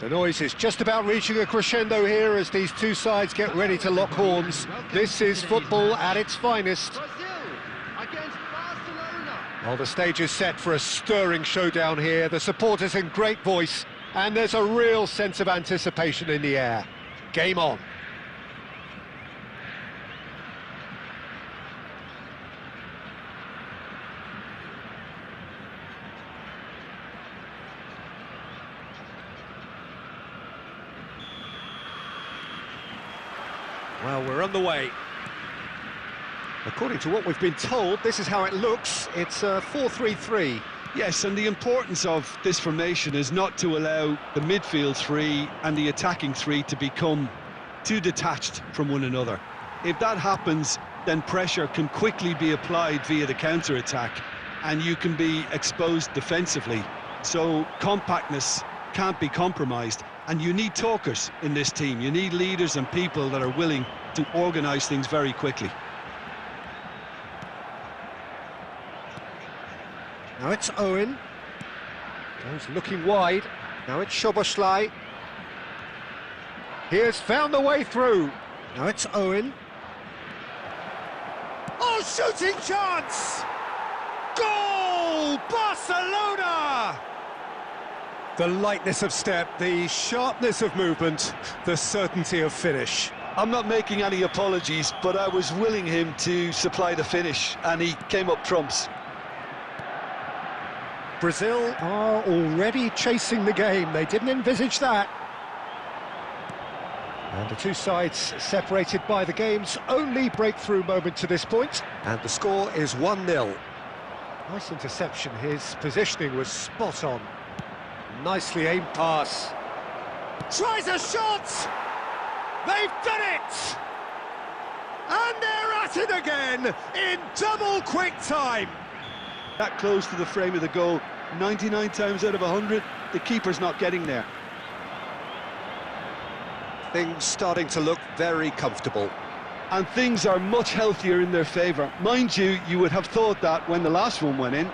The noise is just about reaching a crescendo here as these two sides get ready to lock horns. This is football at its finest. Well, the stage is set for a stirring showdown here. The supporters in great voice, and there's a real sense of anticipation in the air. Game on. Well, we're on the way. According to what we've been told, this is how it looks. It's a 4-3-3. Yes, and the importance of this formation is not to allow the midfield three and the attacking three to become too detached from one another. If that happens, then pressure can quickly be applied via the counter-attack, and you can be exposed defensively. So compactness can't be compromised, and you need talkers in this team. You need leaders and people that are willing to organise things very quickly. Now it's Owen. Goes looking wide. Now it's Szoboszlai. He has found the way through. Now it's Owen. Oh, shooting chance! Goal! Barcelona! The lightness of step, the sharpness of movement, the certainty of finish. I'm not making any apologies, but I was willing him to supply the finish, and he came up trumps. Brazil are already chasing the game. They didn't envisage that. And the two sides separated by the game's only breakthrough moment to this point. And the score is 1-0. Nice interception. His positioning was spot on. Nicely aimed pass. Tries a shot! They've done it! And they're at it again in double quick time. That close to the frame of the goal, 99 times out of 100, the keeper's not getting there. Things starting to look very comfortable. And things are much healthier in their favour. Mind you, you would have thought that when the last one went in.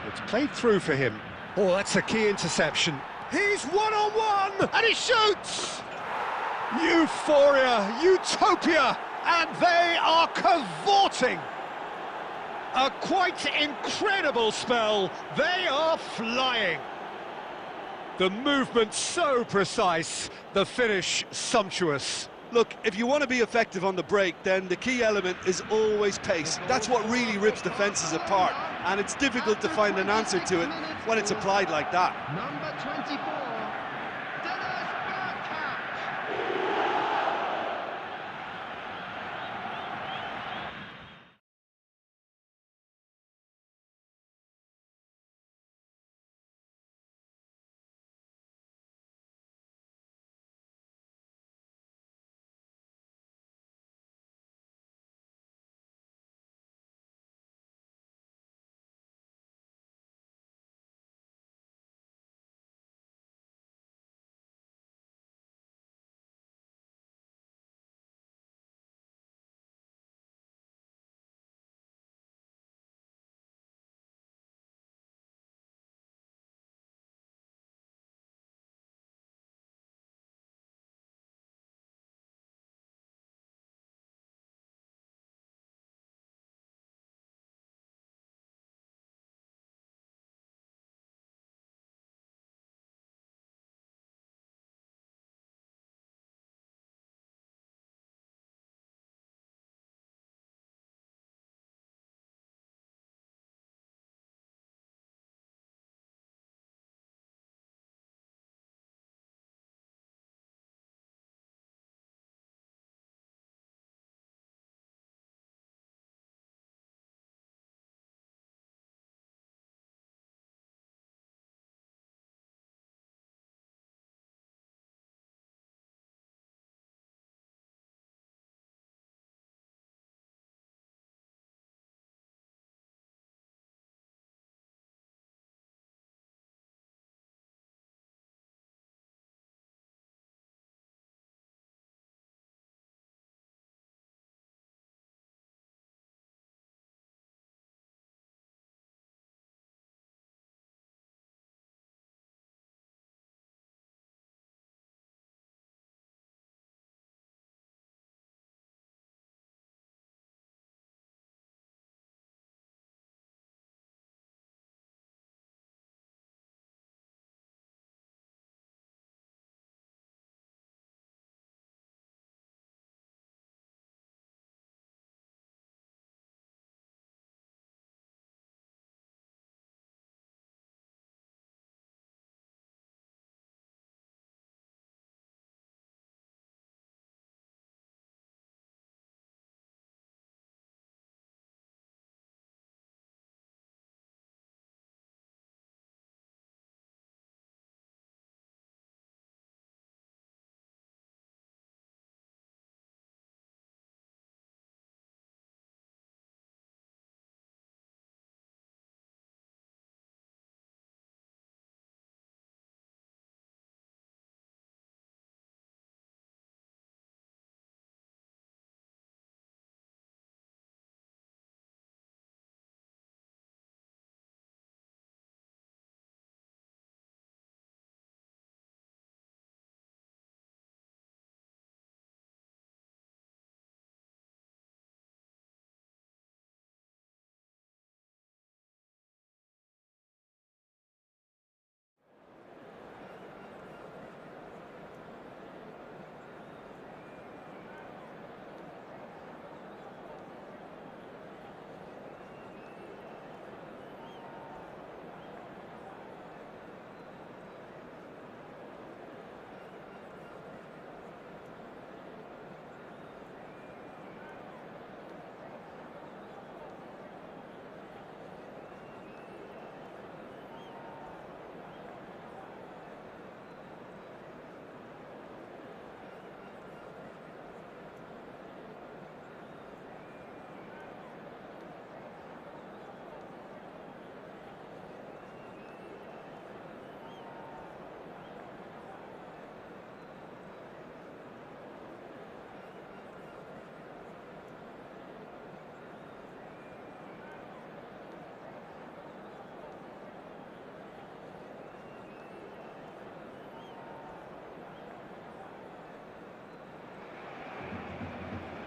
It's played through for him. Oh, that's a key interception. He's one-on-one, and he shoots! Euphoria, utopia, and they are cavorting. A quite incredible spell. They are flying. The movement so precise, the finish sumptuous. Look, if you want to be effective on the break, then the key element is always pace. That's what really rips defences apart, and it's difficult to find an answer to it when it's applied like that. Number 24.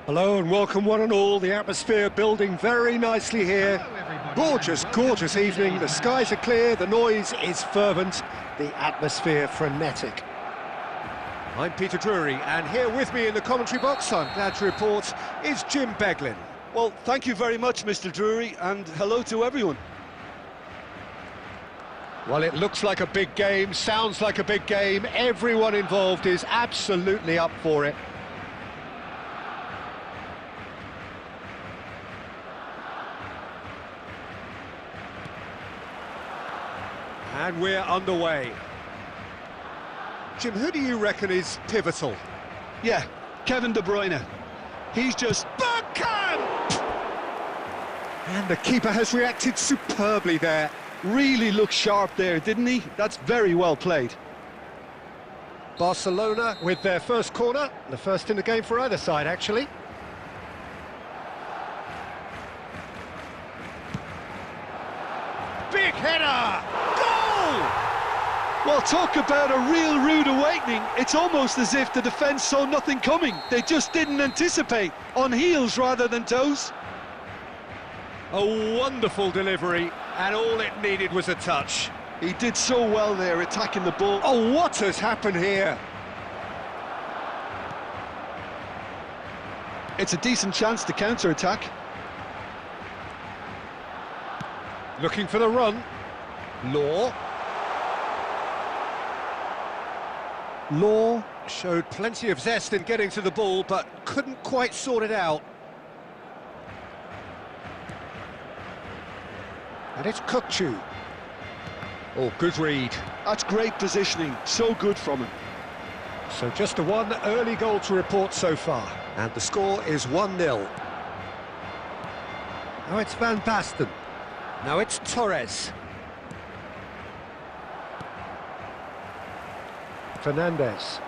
Hello and welcome one and all. The atmosphere building very nicely here. Gorgeous, gorgeous evening. The skies are clear, the noise is fervent, the atmosphere frenetic. I'm Peter Drury, and here with me in the commentary box, I'm glad to report, is Jim Beglin. Well, thank you very much, Mr. Drury, and hello to everyone. Well, it looks like a big game, sounds like a big game. Everyone involved is absolutely up for it. And we're underway. Jim, who do you reckon is pivotal? Yeah, Kevin De Bruyne. He's just... Backhand! And the keeper has reacted superbly there. Really looked sharp there, didn't he? That's very well played. Barcelona with their first corner, the first in the game for either side, actually. Big header! Goal! Well, talk about a real rude awakening. It's almost as if the defence saw nothing coming. They just didn't anticipate, on heels rather than toes. A wonderful delivery, and all it needed was a touch. He did so well there, attacking the ball. Oh, what has happened here? It's a decent chance to counter-attack. Looking for the run. Law showed plenty of zest in getting to the ball, but couldn't quite sort it out. And it's Kukçu. Oh, good read. That's great positioning, so good from him. So just a one early goal to report so far. And the score is 1-0. Now it's Van Basten. Now it's Torres. Fernandez.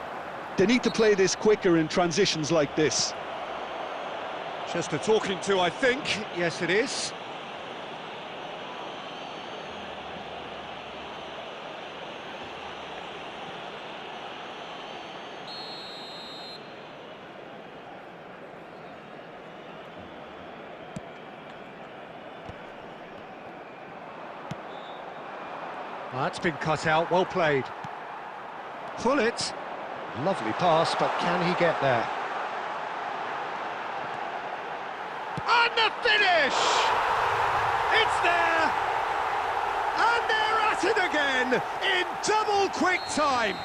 They need to play this quicker in transitions like this. Just a talking to, I think. Yes, it is. That's been cut out, well played. Pull it. Lovely pass, but can he get there? And the finish! It's there! And they're at it again, in double quick time.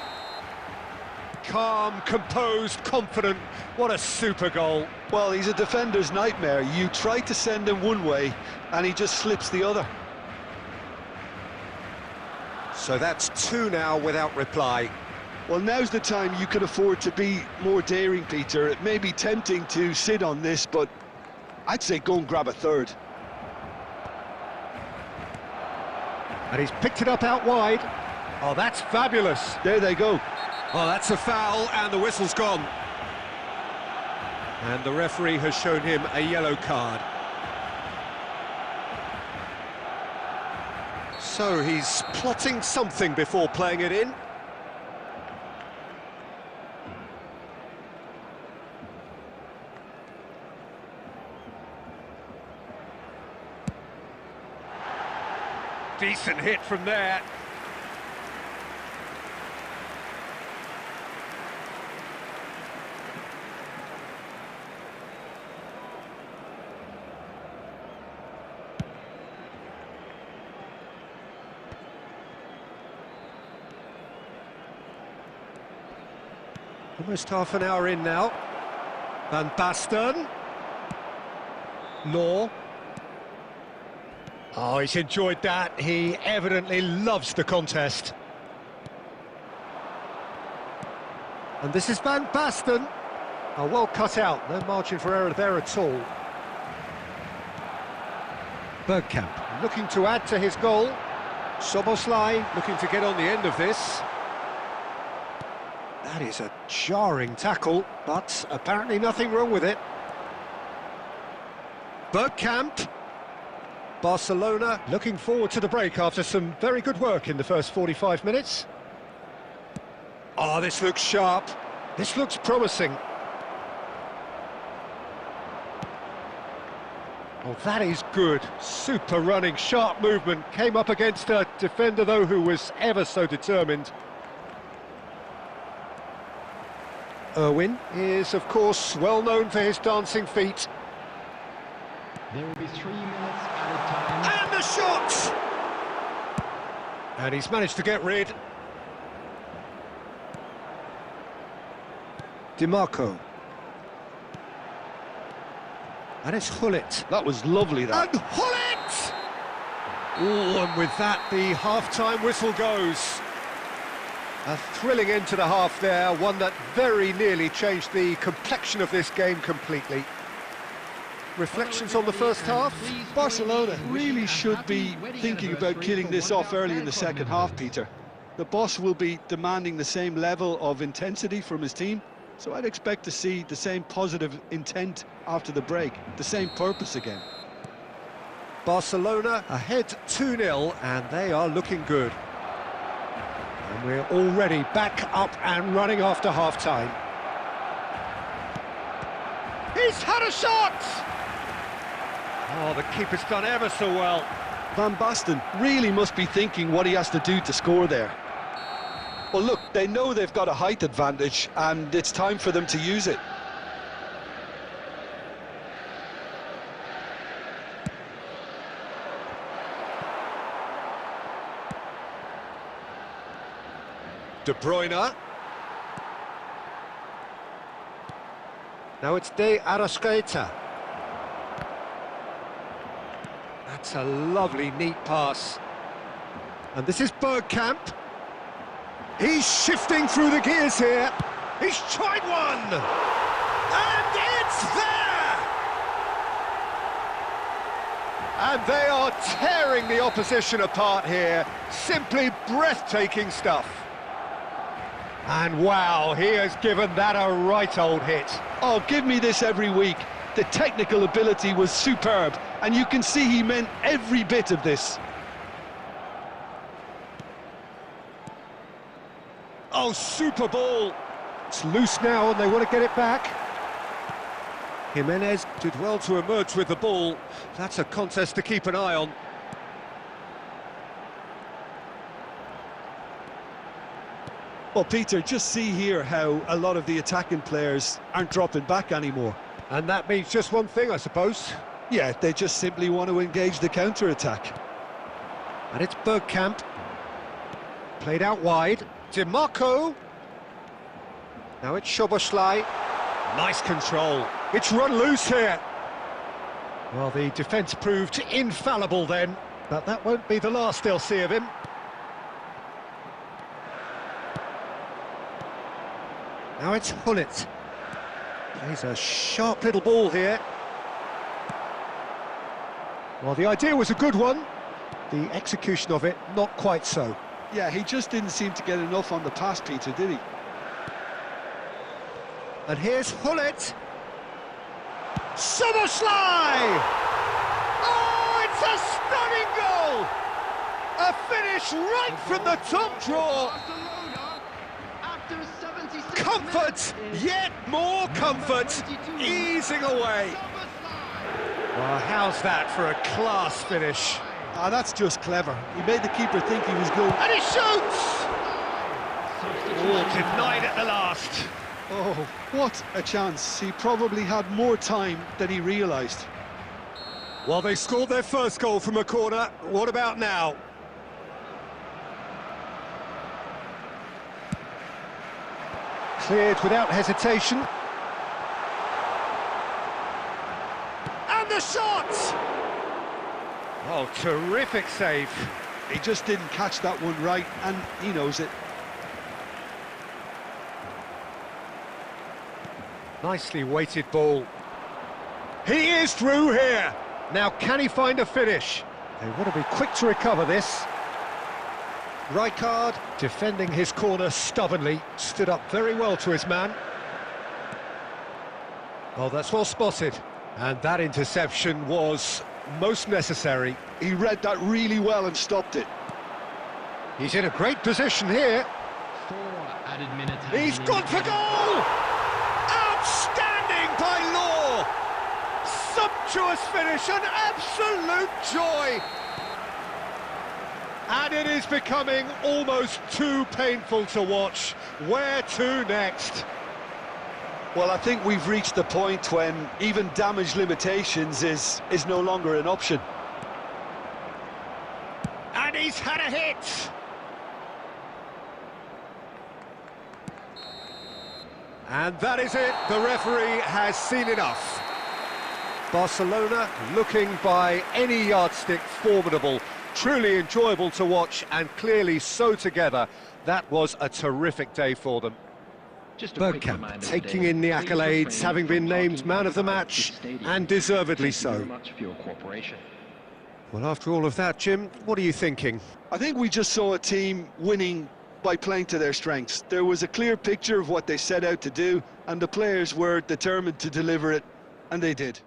Calm, composed, confident. What a super goal. Well, he's a defender's nightmare. You try to send him one way, and he just slips the other. So that's two now without reply. Well, now's the time you can afford to be more daring, Peter. It may be tempting to sit on this, but I'd say go and grab a third. And he's picked it up out wide. Oh, that's fabulous. There they go. Oh, that's a foul, and the whistle's gone. And the referee has shown him a yellow card. So he's plotting something before playing it in. Decent hit from there. Almost half an hour in now. Van Basten. Law. Oh, he's enjoyed that. He evidently loves the contest. And this is Van Basten. Oh, well cut out. No margin for error there at all. Bergkamp looking to add to his goal. Szoboszlai looking to get on the end of this. That is a jarring tackle, but apparently nothing wrong with it. Bergkamp. Barcelona looking forward to the break after some very good work in the first 45 minutes. Oh, this looks sharp. This looks promising. Oh, that is good. Super running, sharp movement. Came up against a defender, though, who was ever so determined. Irwin is, of course, well known for his dancing feet. There will be 3 minutes added time. And the shot! And he's managed to get rid. DiMarco. And it's Hullet. That was lovely, that. And Hullet! Oh, and with that, the half-time whistle goes. A thrilling end to the half there, one that very nearly changed the complexion of this game completely. Reflections on the first half? Barcelona really should be thinking about killing this off early in the second half, Peter. The boss will be demanding the same level of intensity from his team, so I'd expect to see the same positive intent after the break, the same purpose again. Barcelona ahead 2-0, and they are looking good. And we're already back up and running after half-time. He's had a shot! Oh, the keeper's done ever so well. Van Basten really must be thinking what he has to do to score there. Well, look, they know they've got a height advantage, and it's time for them to use it. De Bruyne. Now it's De Arrascaeta. That's a lovely, neat pass. And this is Bergkamp. He's shifting through the gears here. He's tried one. And it's there! And they are tearing the opposition apart here. Simply breathtaking stuff. And wow, he has given that a right old hit. Oh, give me this every week. The technical ability was superb, and you can see he meant every bit of this. Oh, super ball. It's loose now, and they want to get it back. Jimenez did well to emerge with the ball. That's a contest to keep an eye on. Well, Peter, just see here how a lot of the attacking players aren't dropping back anymore. And that means just one thing, I suppose. Yeah, they just simply want to engage the counter-attack. And it's Bergkamp. Played out wide. DiMarco. Now it's Szoboszlai. Nice control. It's run loose here. Well, the defence proved infallible then, but that won't be the last they'll see of him. Now it's Hullet. Plays a sharp little ball here. Well, the idea was a good one. The execution of it, not quite so. Yeah, he just didn't seem to get enough on the pass, Peter, did he? And here's Hullet. Szoboszlai! Oh, it's a stunning goal! A finish right from the top draw. Comfort, yet more comfort, easing away. Well, how's that for a class finish? Ah, that's just clever. He made the keeper think he was good. And he shoots! Oh, denied at the last. Oh, what a chance. He probably had more time than he realised. Well, they scored their first goal from a corner. What about now? Cleared without hesitation. And the shot! Oh, terrific save. He just didn't catch that one right, and he knows it. Nicely weighted ball. He is through here. Now, can he find a finish? They want to be quick to recover this. Rijkaard, defending his corner stubbornly, stood up very well to his man. Oh, that's well spotted. And that interception was most necessary. He read that really well and stopped it. He's in a great position here. 4 added minutes. He's gone for goal! Outstanding by Law! sumptuous finish, an absolute joy! And it is becoming almost too painful to watch. Where to next? Well, I think we've reached the point when even damage limitations is no longer an option. And he's had a hit! And that is it, the referee has seen enough. Barcelona looking by any yardstick formidable, truly enjoyable to watch and clearly so together. That was a terrific day for them. Bergkamp taking in the accolades, having been named man of the match, and deservedly so. Well, after all of that, Jim, what are you thinking? I think we just saw a team winning by playing to their strengths. There was a clear picture of what they set out to do, and the players were determined to deliver it, and they did.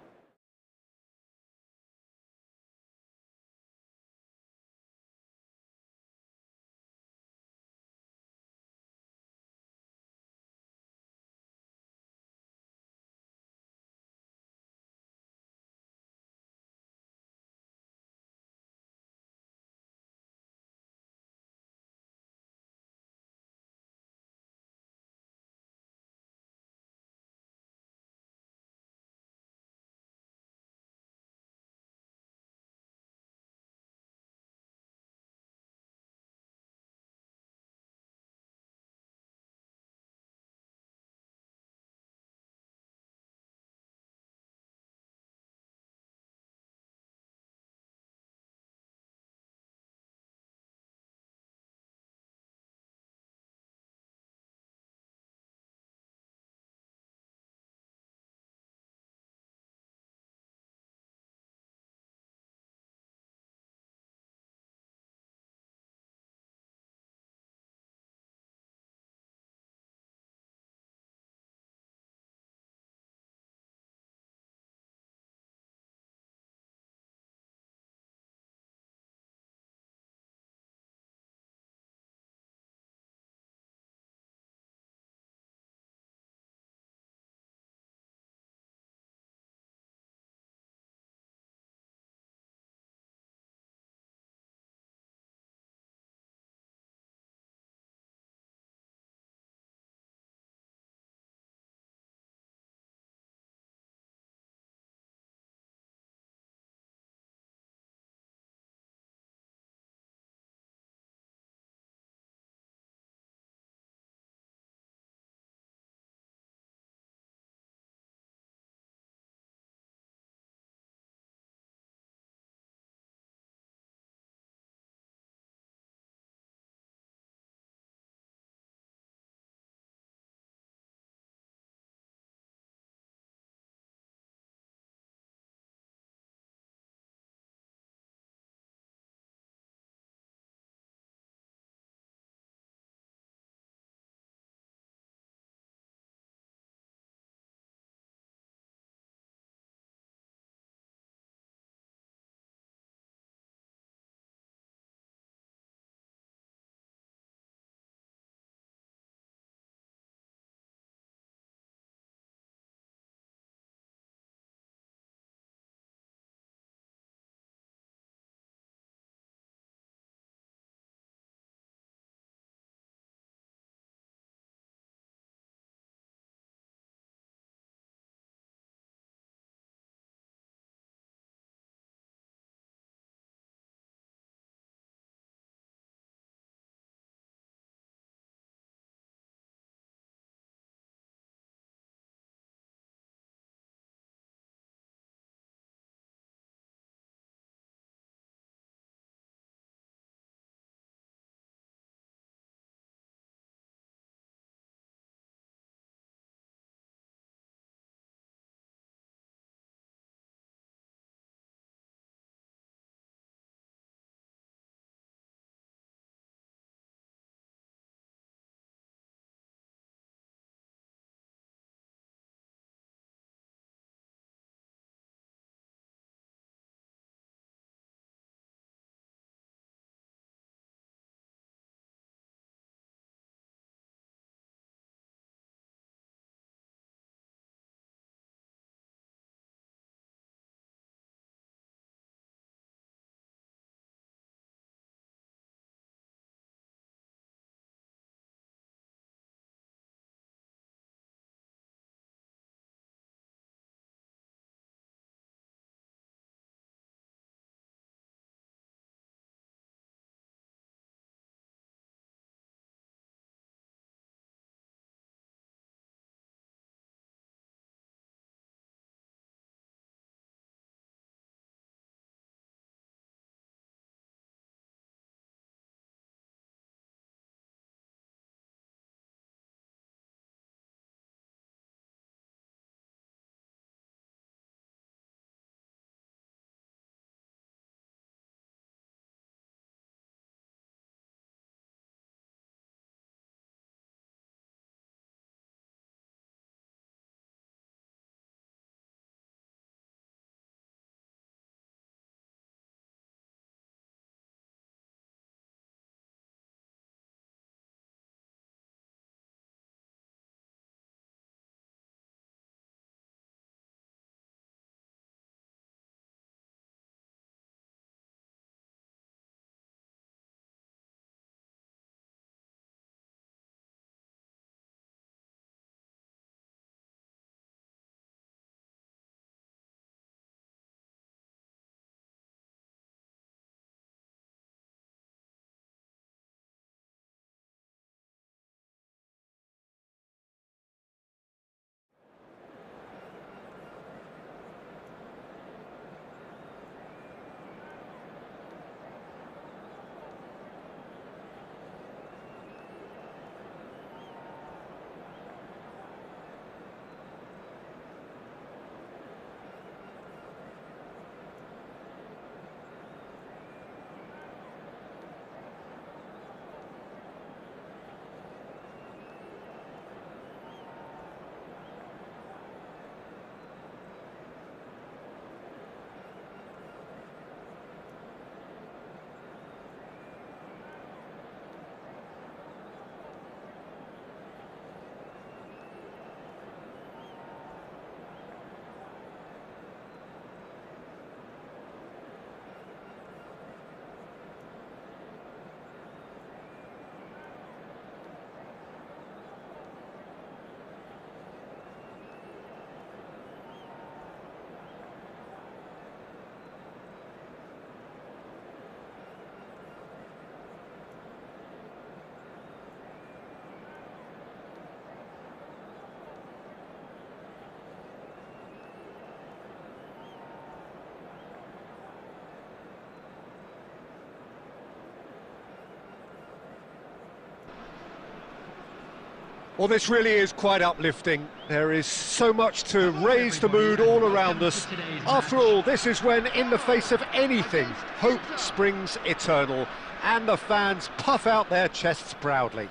Well, this really is quite uplifting. There is so much to raise the mood all around us. After all, this is when, in the face of anything, hope springs eternal, and the fans puff out their chests proudly.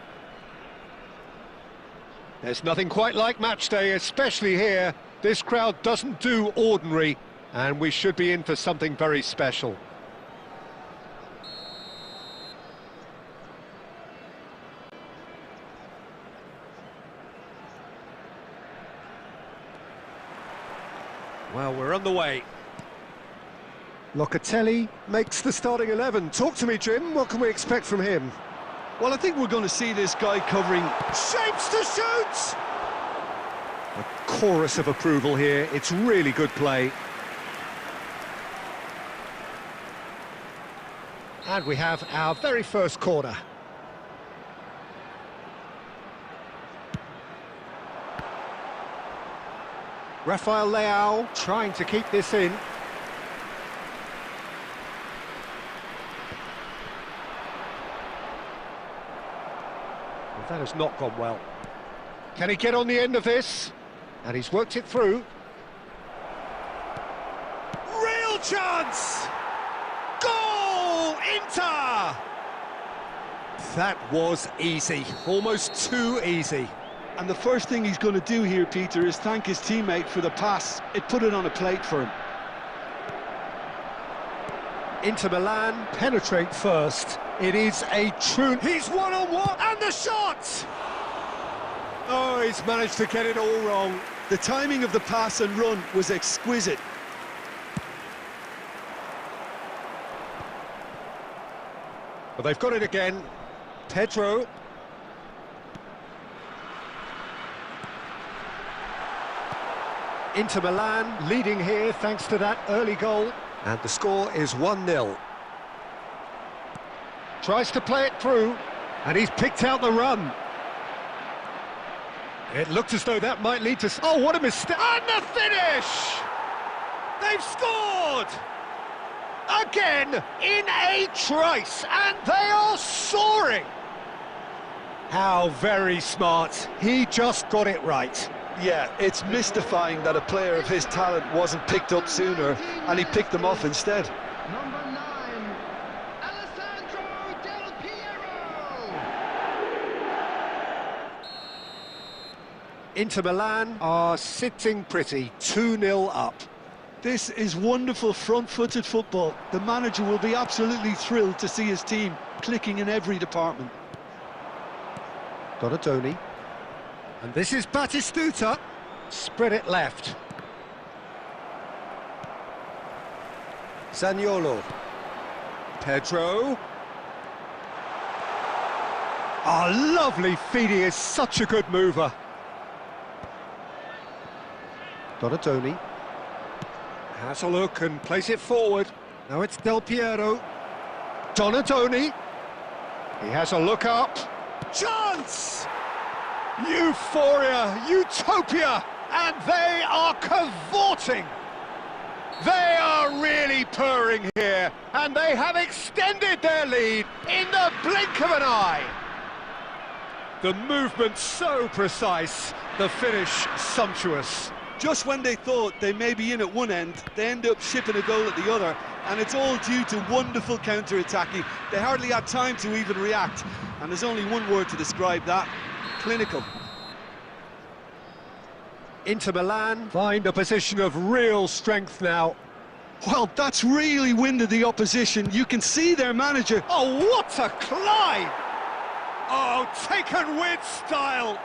There's nothing quite like match day, especially here. This crowd doesn't do ordinary, and we should be in for something very special. Well, we're on the way. Locatelli makes the starting 11. Talk to me, Jim. What can we expect from him? Well, I think we're going to see this guy covering... Shapes to shoot! A chorus of approval here. It's really good play. And we have our very first corner. Rafael Leao trying to keep this in. Well, that has not gone well. Can he get on the end of this? And he's worked it through. Real chance! Goal! Inter! That was easy, almost too easy. And the first thing he's going to do here, Peter, is thank his teammate for the pass. It put it on a plate for him. Inter Milan penetrate first. It is a true... He's one-on-one, and the shot! Oh, he's managed to get it all wrong. The timing of the pass and run was exquisite. But they've got it again. Pedro. Inter Milan leading here thanks to that early goal. And the score is 1-0. Tries to play it through, and he's picked out the run. It looked as though that might lead to... Oh, what a mistake! And the finish! They've scored! Again, in a trice, and they are soaring! How very smart. He just got it right. Yeah, it's mystifying that a player of his talent wasn't picked up sooner, and he picked them off instead. Number 9, Alessandro Del Piero. Inter Milan are sitting pretty, 2-0 up. This is wonderful front-footed football. The manager will be absolutely thrilled to see his team clicking in every department. Donadoni. And this is Batistuta. Spread it left. Zaniolo. Pedro. Oh, lovely feed. He is such a good mover. Donadoni. Has a look and plays it forward. Now it's Del Piero. Donadoni. He has a look up. Chance! Euphoria, utopia, and they are cavorting. They are really purring here, and they have extended their lead in the blink of an eye. The movement so precise, the finish sumptuous. Just when they thought they may be in at one end, they end up shipping a goal at the other, and it's all due to wonderful counter-attacking. They hardly had time to even react, and there's only one word to describe that: clinical. Inter Milan find a position of real strength now. Well, that's really winded the opposition. You can see their manager. Oh, what a climb! Oh, taken with style.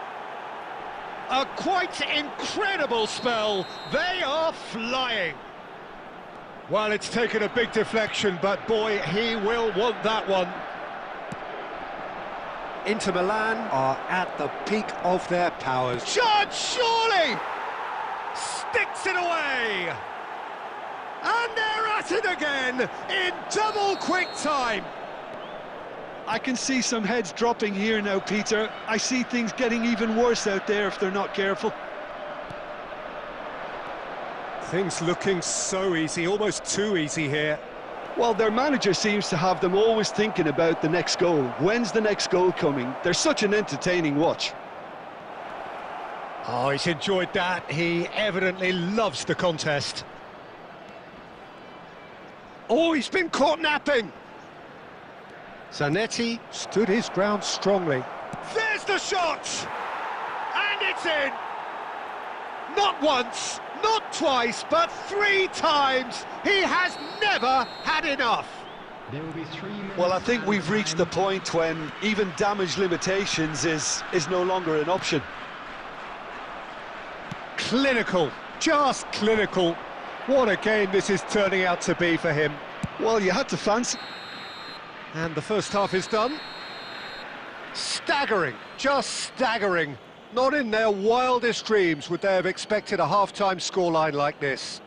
A quite incredible spell. They are flying. Well, it's taken a big deflection, but boy, he will want that one. Inter Milan are at the peak of their powers. Shot, surely! Sticks it away! And they're at it again in double quick time. I can see some heads dropping here now, Peter. I see things getting even worse out there if they're not careful. Things looking so easy, almost too easy here. Well, their manager seems to have them always thinking about the next goal. When's the next goal coming? They're such an entertaining watch. Oh, he's enjoyed that. He evidently loves the contest. Oh, he's been caught napping. Zanetti stood his ground strongly. There's the shot! And it's in! Not once, not twice, but 3 times. He has never had enough. There will be 3 minutes. Well, I think we've reached the point when even damage limitations is no longer an option. Clinical, just clinical. What a game this is turning out to be for him. Well, you had to fancy... And the first half is done. Staggering, just staggering. Not in their wildest dreams would they have expected a half-time scoreline like this.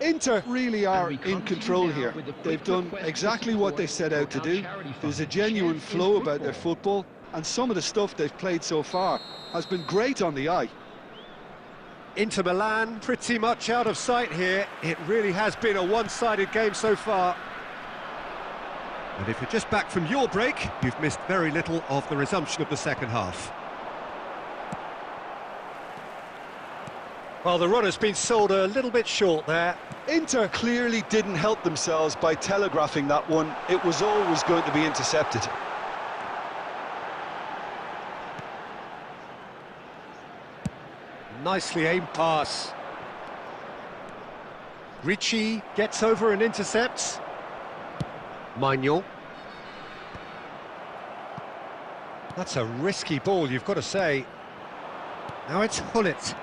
Inter really are in control here. They've done exactly what they set out to do. There's a genuine flow about their football, and some of the stuff they've played so far has been great on the eye. Inter Milan pretty much out of sight here. It really has been a one-sided game so far. And if you're just back from your break, you've missed very little of the resumption of the second half. Well, the run has been sold a little bit short there. Inter clearly didn't help themselves by telegraphing that one. It was always going to be intercepted. Nicely aimed pass. Ricci gets over and intercepts. Maignan. That's a risky ball, you've got to say. Now it's Hullet.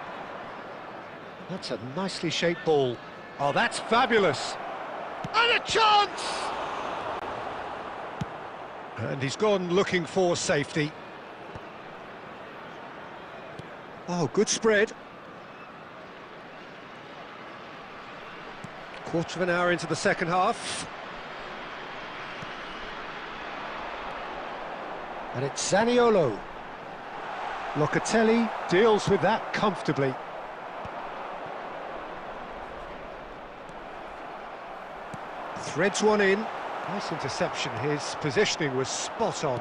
That's a nicely shaped ball. Oh, that's fabulous. And a chance! And he's gone looking for safety. Oh, good spread. Quarter of an hour into the second half. And it's Zaniolo. Locatelli deals with that comfortably. Threads one in. Nice interception. His positioning was spot on.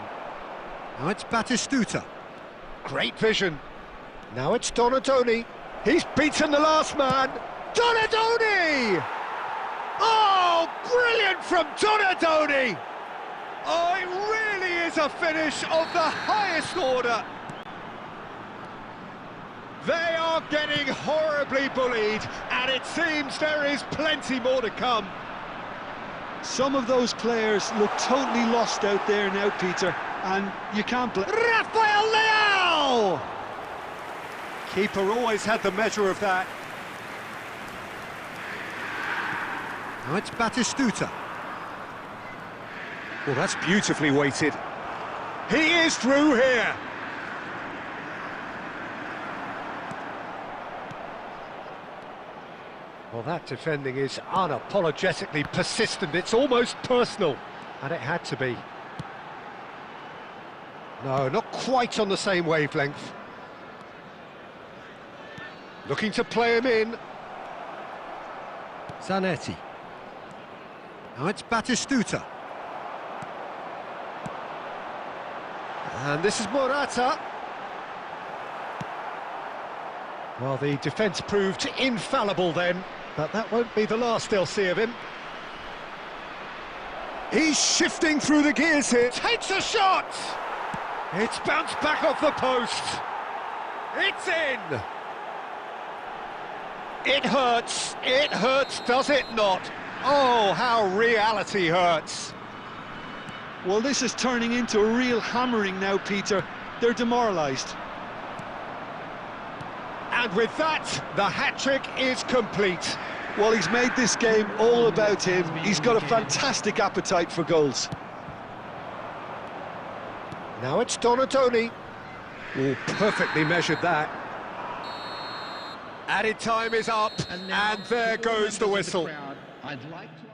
Now it's Batistuta. Great vision. Now it's Donadoni. He's beaten the last man. Donadoni! Oh, brilliant from Donadoni! Oh, it really is a finish of the highest order. They are getting horribly bullied, and it seems there is plenty more to come. Some of those players look totally lost out there now, Peter, and you can't blame... Rafael Leao! Keeper always had the measure of that. Now it's Batistuta. Well, that's beautifully weighted. He is through here. Well, that defending is unapologetically persistent. It's almost personal, and it had to be. No, not quite on the same wavelength. Looking to play him in. Zanetti. Now it's Batistuta. And this is Morata. Well, the defence proved infallible then, but that won't be the last they'll see of him. He's shifting through the gears here. Takes a shot! It's bounced back off the post. It's in! It hurts, does it not? Oh, how reality hurts. Well, this is turning into a real hammering now, Peter. They're demoralised. And with that, the hat-trick is complete. Well, he's made this game all about him. He's got a fantastic appetite for goals. Now it's Donadoni. Oh, perfectly measured that. Added time is up, and there goes the whistle. I'd like to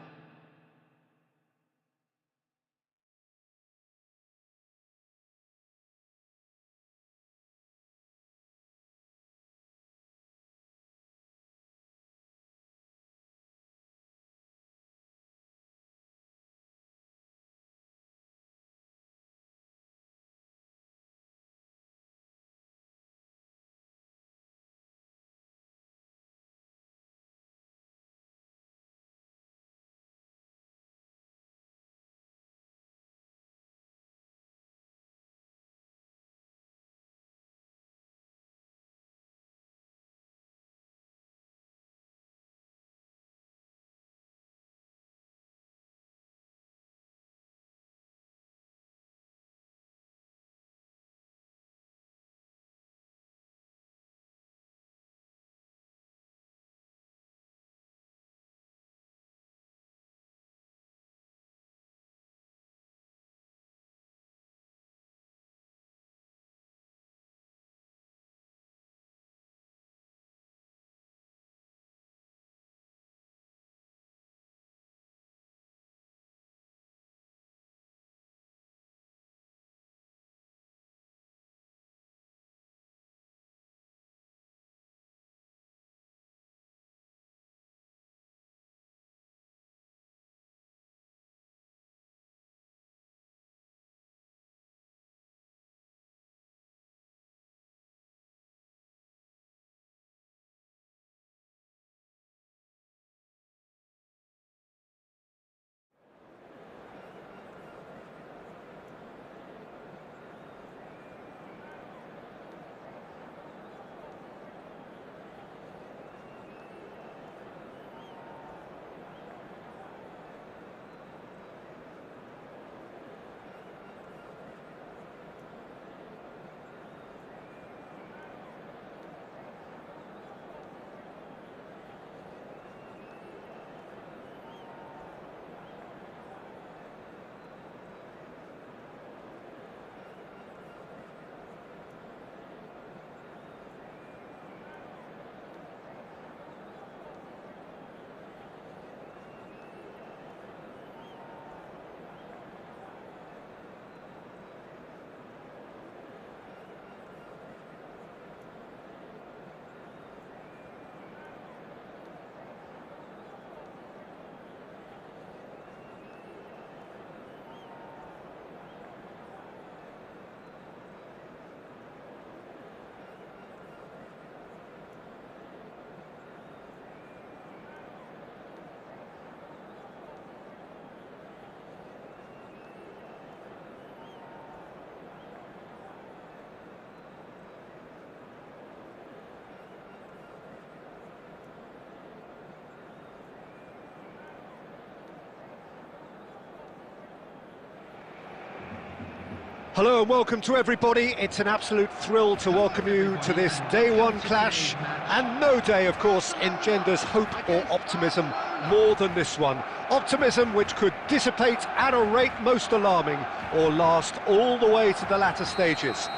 Hello and welcome to everybody. It's an absolute thrill to welcome you to this day one clash, and no day, of course, engenders hope or optimism more than this one. Optimism which could dissipate at a rate most alarming or last all the way to the latter stages.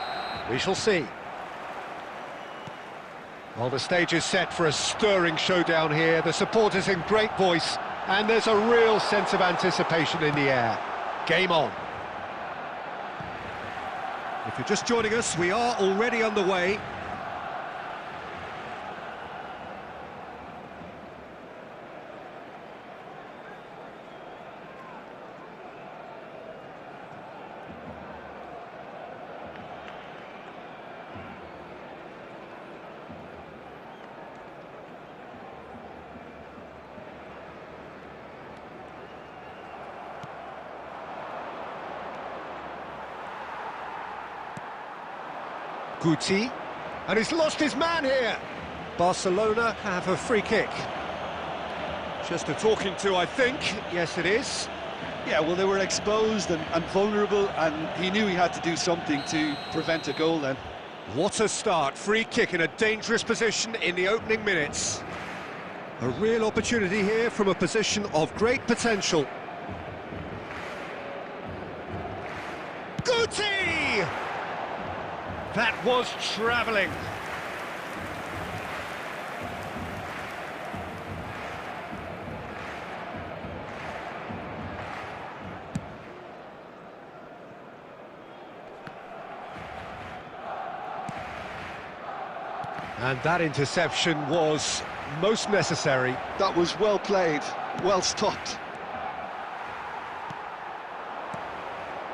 We shall see. Well, the stage is set for a stirring showdown here. The supporters in great voice, and there's a real sense of anticipation in the air. Game on. If you're just joining us, we are already underway. Guti, and he's lost his man here. Barcelona have a free kick. Just a talking to, I think. Yes, it is. Yeah, well, they were exposed and vulnerable, and he knew he had to do something to prevent a goal then. What a start. Free kick in a dangerous position in the opening minutes. A real opportunity here from a position of great potential. Guti! That was travelling. And that interception was most necessary. That was well played, well stopped.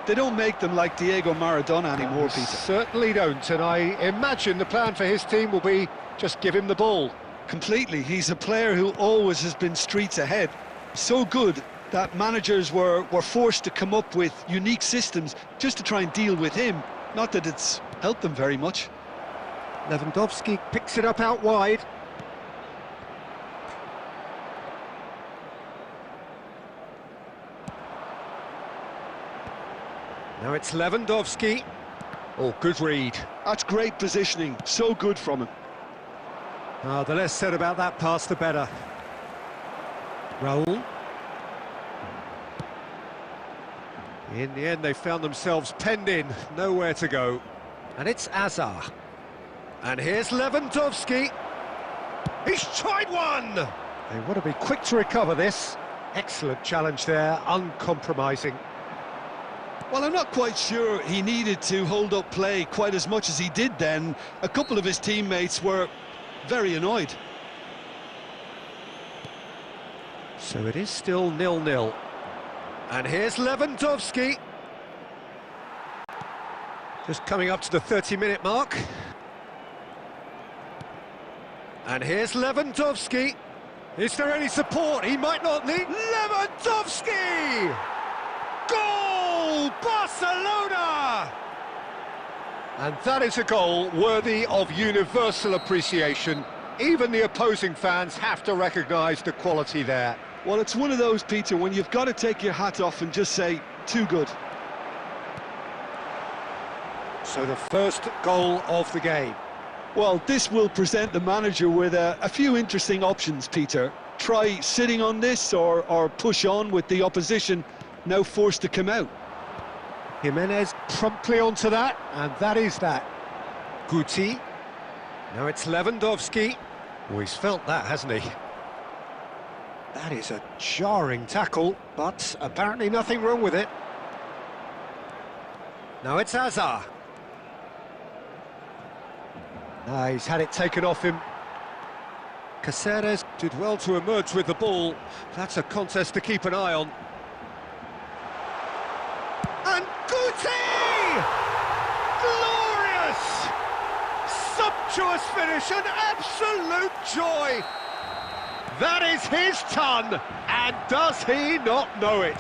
They don't make them like Diego Maradona anymore, Peter. Certainly don't, and I imagine the plan for his team will be just give him the ball. Completely. He's a player who always has been streets ahead. So good that managers were forced to come up with unique systems just to try and deal with him. Not that it's helped them very much. Lewandowski picks it up out wide. Now it's Lewandowski. Oh, good read. That's great positioning, so good from him. The less said about that pass, the better. Raul. In the end, they found themselves penned in, nowhere to go. And it's Azar. And here's Lewandowski. He's tried one! They want to be quick to recover this. Excellent challenge there, uncompromising. Well, I'm not quite sure he needed to hold up play quite as much as he did then. A couple of his teammates were very annoyed. So it is still 0-0. And here's Lewandowski. Just coming up to the 30-minute mark. And here's Lewandowski. Is there any support? He might not need... Lewandowski! Goal! Barcelona! And that is a goal worthy of universal appreciation. Even the opposing fans have to recognise the quality there. Well, it's one of those, Peter, when you've got to take your hat off and just say, too good. So the first goal of the game. Well, this will present the manager with a few interesting options, Peter. Try sitting on this or push on with the opposition now forced to come out. Jimenez promptly onto that, and that is that. Guti. Now it's Lewandowski. Oh, he's felt that, hasn't he? That is a jarring tackle, but apparently nothing wrong with it. Now it's Azar. He's had it taken off him. Caceres did well to emerge with the ball. That's a contest to keep an eye on. And Guti! Glorious! Sumptuous finish, an absolute joy! That is his ton, and does he not know it?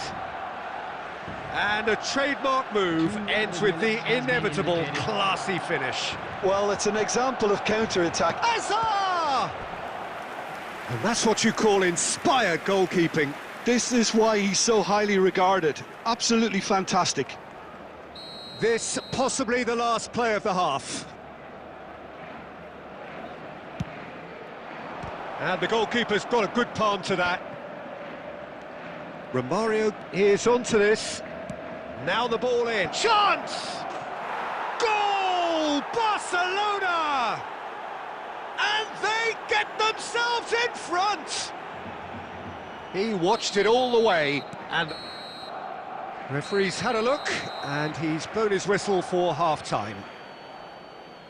And a trademark move ends with the inevitable classy finish. Well, it's an example of counter-attack. Azar! And that's what you call inspired goalkeeping. This is why he's so highly regarded. Absolutely fantastic. This possibly the last play of the half. And the goalkeeper's got a good palm to that. Romario is onto this. Now the ball in. Chance! Goal! Barcelona! And they get themselves in front! He watched it all the way, and referee's had a look, and he's blown his whistle for half-time.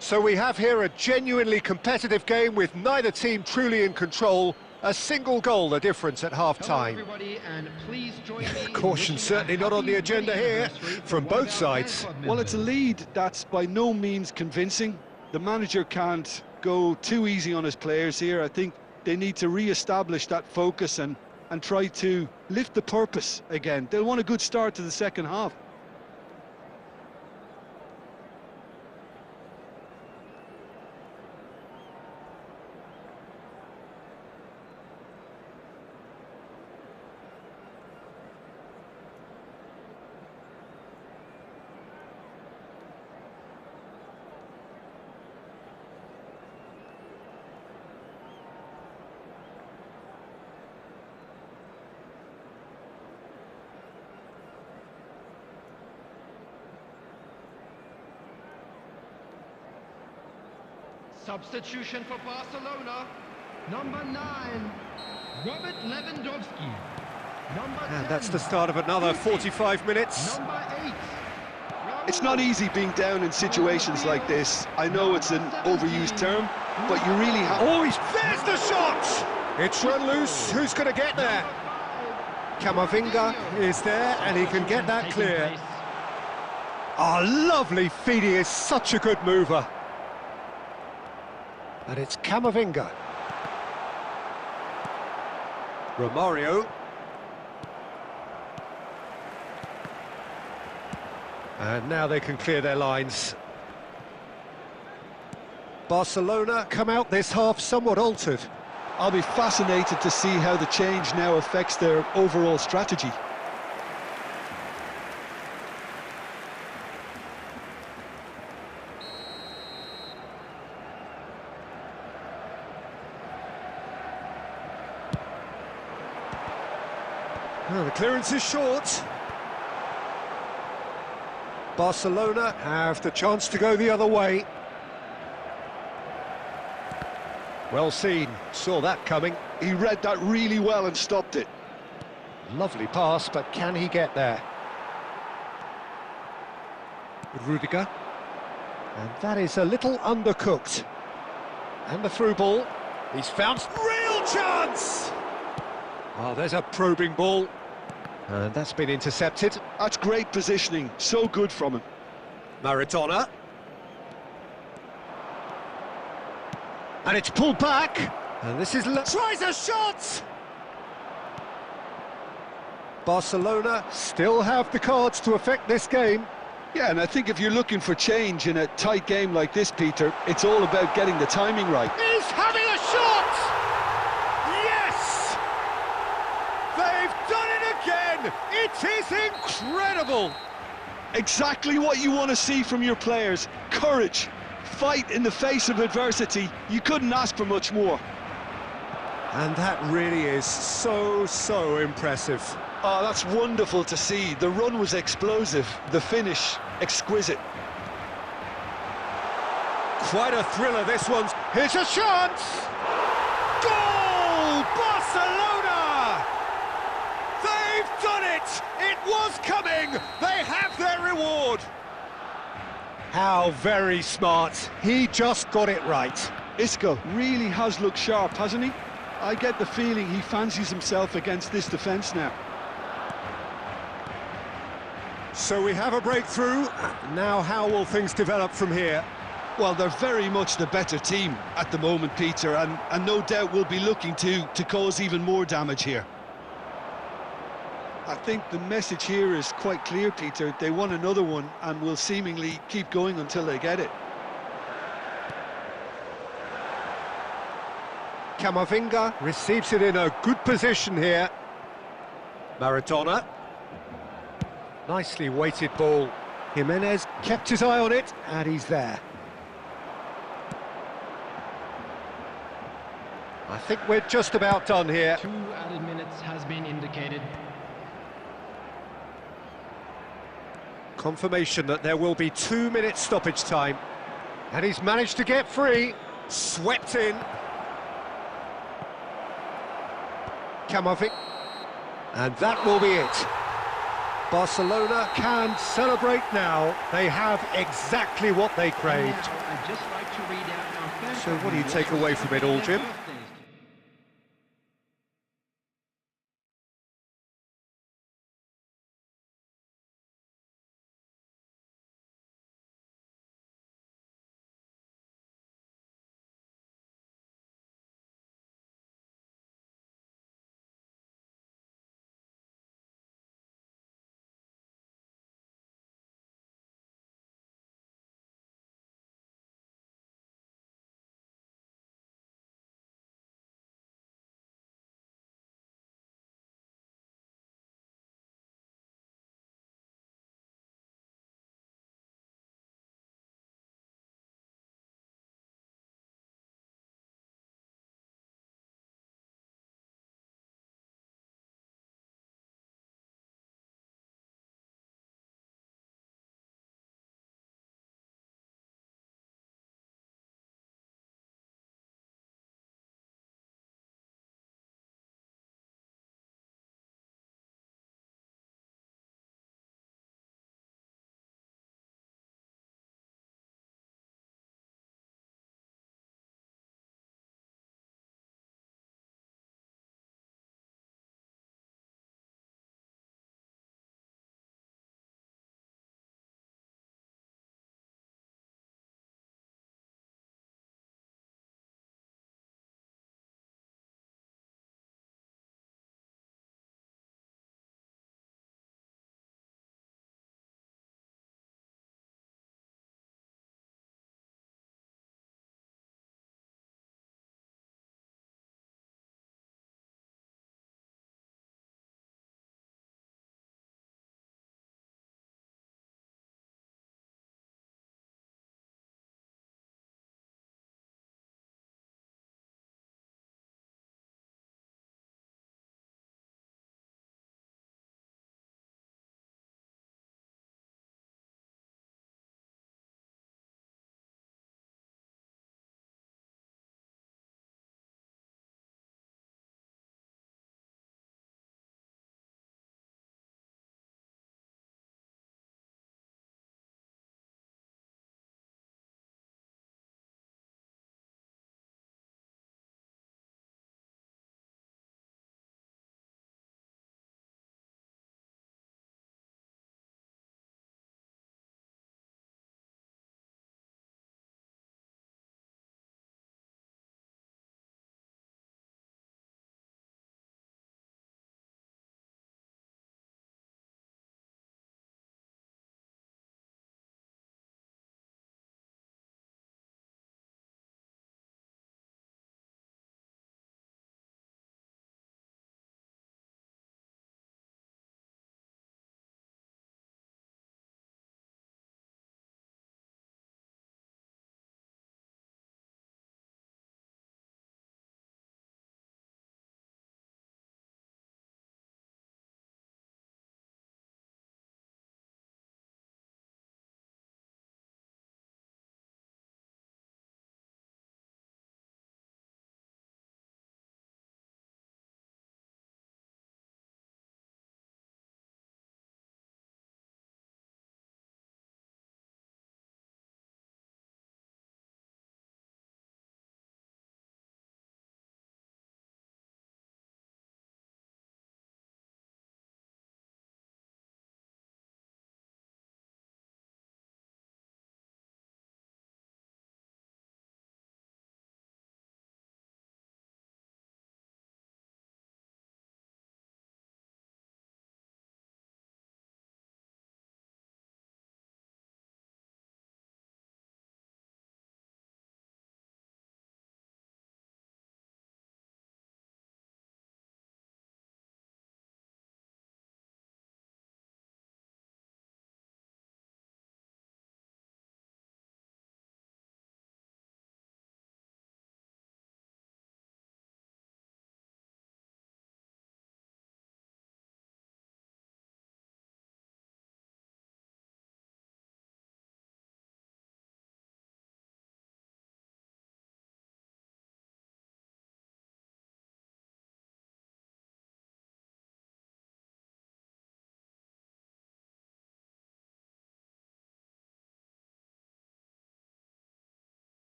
So we have here a genuinely competitive game with neither team truly in control. A single goal the difference at half-time. Caution certainly not on the agenda here from both sides. Well, it's a lead that's by no means convincing. The manager can't go too easy on his players here. I think they need to re-establish that focus and try to lift the purpose again. They'll want a good start to the second half. Substitution for Barcelona. Number 9, Robert Lewandowski. Number 10, And that's the start of another 45 minutes. Number 8. It's not easy being down in situations like this. I know it's an overused term, but you really have... Oh, there's the shot! It's run loose. Who's going to get there? Camavinga is there, and he can get that clear. Oh, lovely feed. He is such a good mover. And it's Camavinga. Romario. And now they can clear their lines. Barcelona come out this half somewhat altered. I'll be fascinated to see how the change now affects their overall strategy. Oh, the clearance is short. Barcelona have the chance to go the other way. Well seen, saw that coming. He read that really well and stopped it. Lovely pass, but can he get there? Rudiger. And that is a little undercooked. And the through ball. He's found real chance! Oh, there's a probing ball. And that's been intercepted. That's great positioning, so good from him. Maradona. And it's pulled back. And this is... tries a shot! Barcelona still have the cards to affect this game. Yeah, and I think if you're looking for change in a tight game like this, Peter, it's all about getting the timing right. He's having a shot! Yes! They've done it again! It is incredible! Exactly what you want to see from your players. Courage, fight in the face of adversity. You couldn't ask for much more. And that really is so impressive. Oh, that's wonderful to see. The run was explosive, the finish exquisite. Quite a thriller, this one's... Here's a chance! Goal! Barcelona! They've done it! It was coming! They have their reward! How very smart. He just got it right. Isco really has looked sharp, hasn't he? I get the feeling he fancies himself against this defence now. So we have a breakthrough. Now how will things develop from here? Well, they're very much the better team at the moment, Peter, and no doubt will be looking to cause even more damage here. I think the message here is quite clear, Peter. They want another one and will seemingly keep going until they get it. Camavinga receives it in a good position here. Maradona. Nicely weighted ball. Jimenez kept his eye on it, and he's there. I think we're just about done here. 2 added minutes has been indicated. Confirmation that there will be 2 minutes stoppage time. And he's managed to get free. Swept in. Kamovic. And that will be it. Barcelona can celebrate now. They have exactly what they craved. I'd just like to read out our So what do you take away from it all, Jim?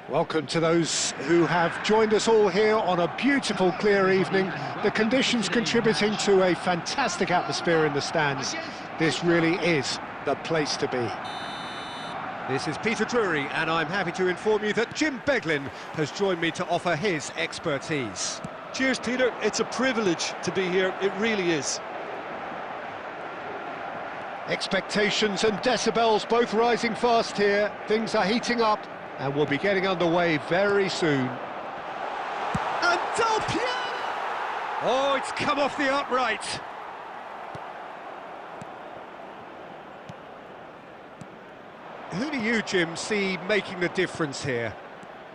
Welcome to those who have joined us all here on a beautiful, clear evening. The conditions contributing to a fantastic atmosphere in the stands. This really is the place to be. This is Peter Drury, and I'm happy to inform you that Jim Beglin has joined me to offer his expertise. Cheers, Peter. It's a privilege to be here. It really is. Expectations and decibels both rising fast here. Things are heating up, and we'll be getting underway very soon. And Del Piero! Oh, it's come off the upright. Who do you, Jim, see making the difference here?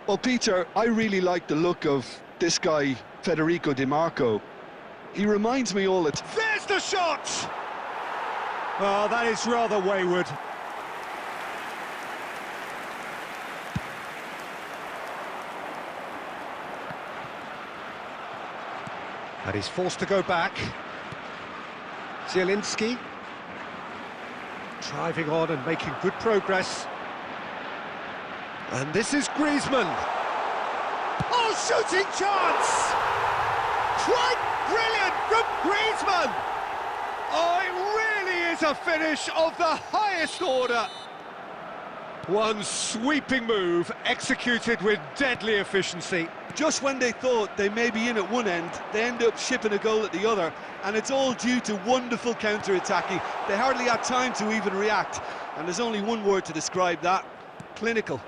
Well, Peter, I really like the look of this guy, Federico Di Marco. He reminds me all the time. There's the shot! Oh, that is rather wayward. And he's forced to go back. Zielinski driving on and making good progress. And this is Griezmann. Oh, shooting chance! Quite brilliant from Griezmann! Oh, it really is a finish of the highest order. One sweeping move, executed with deadly efficiency. Just when they thought they may be in at one end, they end up shipping a goal at the other, and it's all due to wonderful counter-attacking. They hardly had time to even react, and there's only one word to describe that: clinical.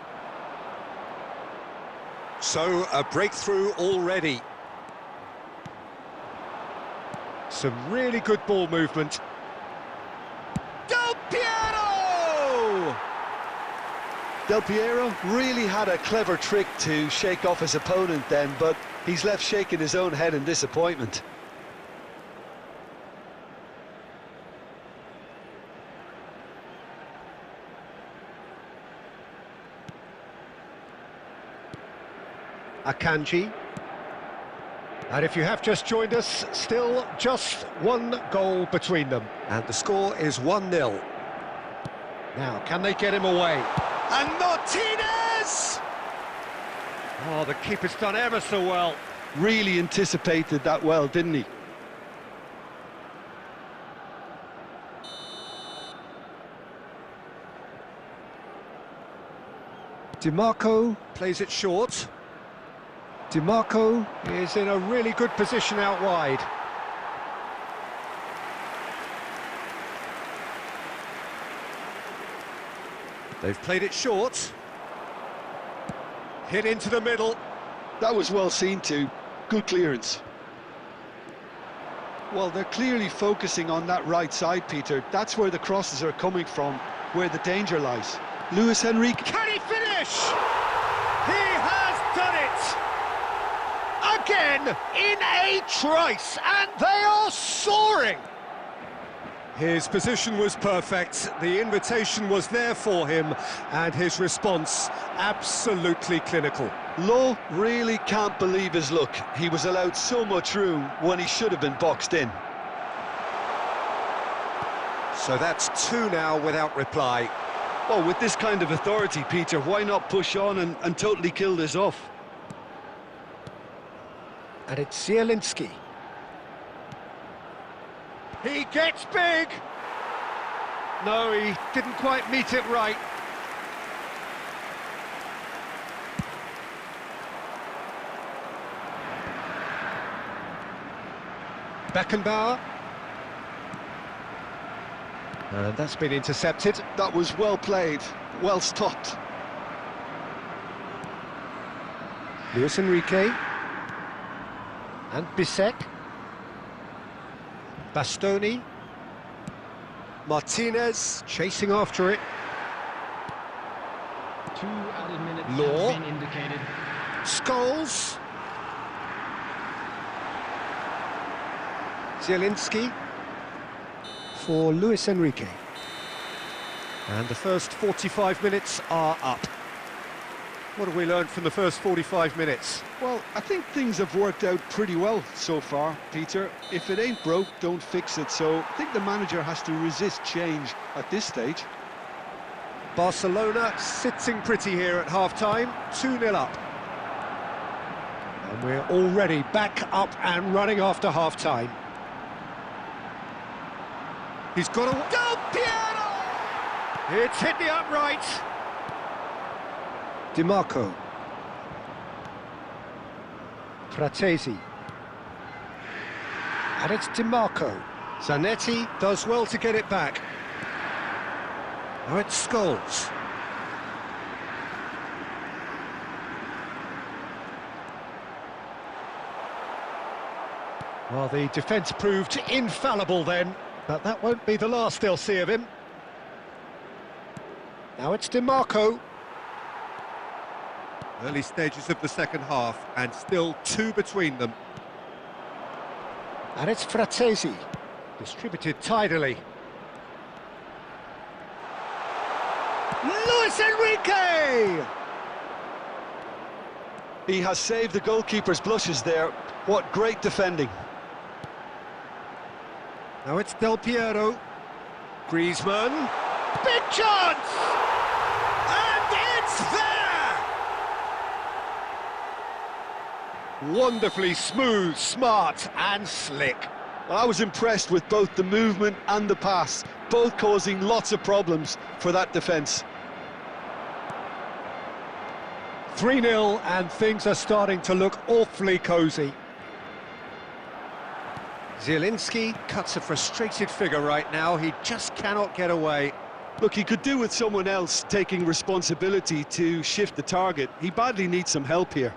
So, a breakthrough already. Some really good ball movement. Del Piero! Del Piero really had a clever trick to shake off his opponent then, but he's left shaking his own head in disappointment. Akanji. And if you have just joined us, still just one goal between them. And the score is 1-0. Now, can they get him away? And Martinez! Oh, the keeper's done ever so well. Really anticipated that well, didn't he? Di Marco plays it short. Di Marco is in a really good position out wide. They've played it short. Hit into the middle. That was well seen too. Good clearance. Well, they're clearly focusing on that right side, Peter. That's where the crosses are coming from, where the danger lies. Luis Enrique. Can he finish? He has done it! Again, in a trice, and they are soaring! His position was perfect, the invitation was there for him, and his response absolutely clinical. Lowe really can't believe his luck. He was allowed so much room when he should have been boxed in. So that's 2 now without reply. Well, with this kind of authority, Peter, why not push on and totally kill this off? And it's Zielinski. He gets big! No, he didn't quite meet it right. Beckenbauer. And that's been intercepted. That was well played, well stopped. Luis Enrique. And Bisek. Bastoni. Martinez chasing after it. 2 added minutes Law. has been indicated. Scholes. Zielinski for Luis Enrique. And the first 45 minutes are up. What have we learned from the first 45 minutes? Well, I think things have worked out pretty well so far, Peter. If it ain't broke, don't fix it. So I think the manager has to resist change at this stage. Barcelona sitting pretty here at half-time, 2-0 up. And we're already back up and running after half-time. He's got a... Del Piero! It's hit the upright. Di Marco. Fratesi. And it's Di Marco. Zanetti does well to get it back. Now it's Scholes. Well, the defence proved infallible then, but that won't be the last they'll see of him. Now it's Di Marco. Early stages of the second half, and still 2 between them. And it's Fratesi, distributed tidily. Luis Enrique! He has saved the goalkeeper's blushes there. What great defending. Now it's Del Piero. Griezmann. Big chance! And it's there! Wonderfully smooth, smart and slick. Well, I was impressed with both the movement and the pass, both causing lots of problems for that defence. 3-0 and things are starting to look awfully cosy. Zielinski cuts a frustrated figure right now. He just cannot get away. Look, he could do with someone else taking responsibility to shift the target. He badly needs some help here.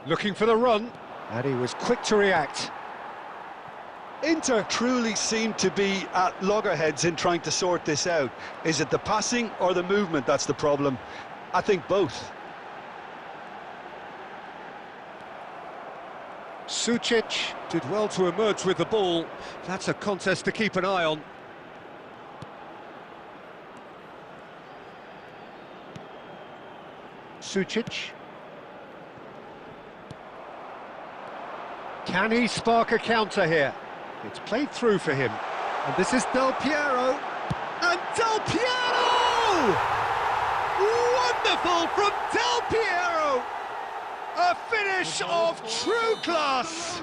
Looking for the run, and he was quick to react. Inter truly seem to be at loggerheads in trying to sort this out. Is it the passing or the movement that's the problem? I think both. Sucic did well to emerge with the ball. That's a contest to keep an eye on. Sucic. Can he spark a counter here? It's played through for him. And this is Del Piero. And Del Piero! Wonderful from Del Piero! A finish of true class!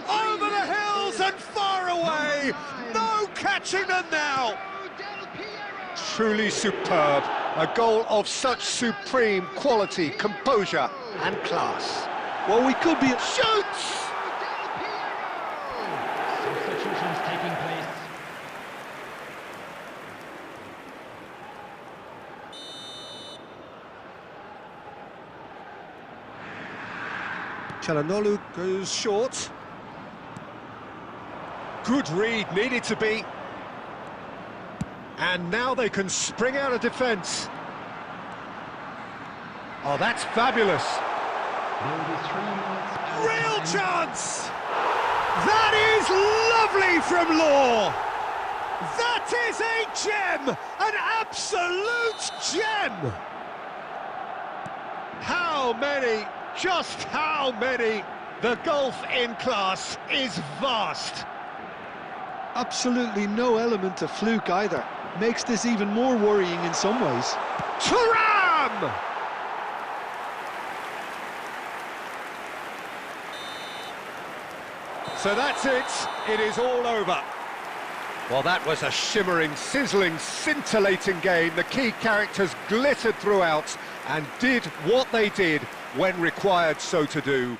Over the hills and far away! No catching them now! Truly superb. A goal of such supreme quality, composure and class. Well, we could be... Shoots! Substitutions taking place. Çalhanoğlu goes short. Good read, needed to be. And now they can spring out of defence. Oh, that's fabulous. There will be 3 minutes. Real chance! That is lovely from Law! That is a gem! An absolute gem! How many? Just how many? The gulf in class is vast. Absolutely no element of fluke either. Makes this even more worrying in some ways. Thuram! So that's it. It is all over. Well, that was a shimmering, sizzling, scintillating game. The key characters glittered throughout and did what they did when required so to do.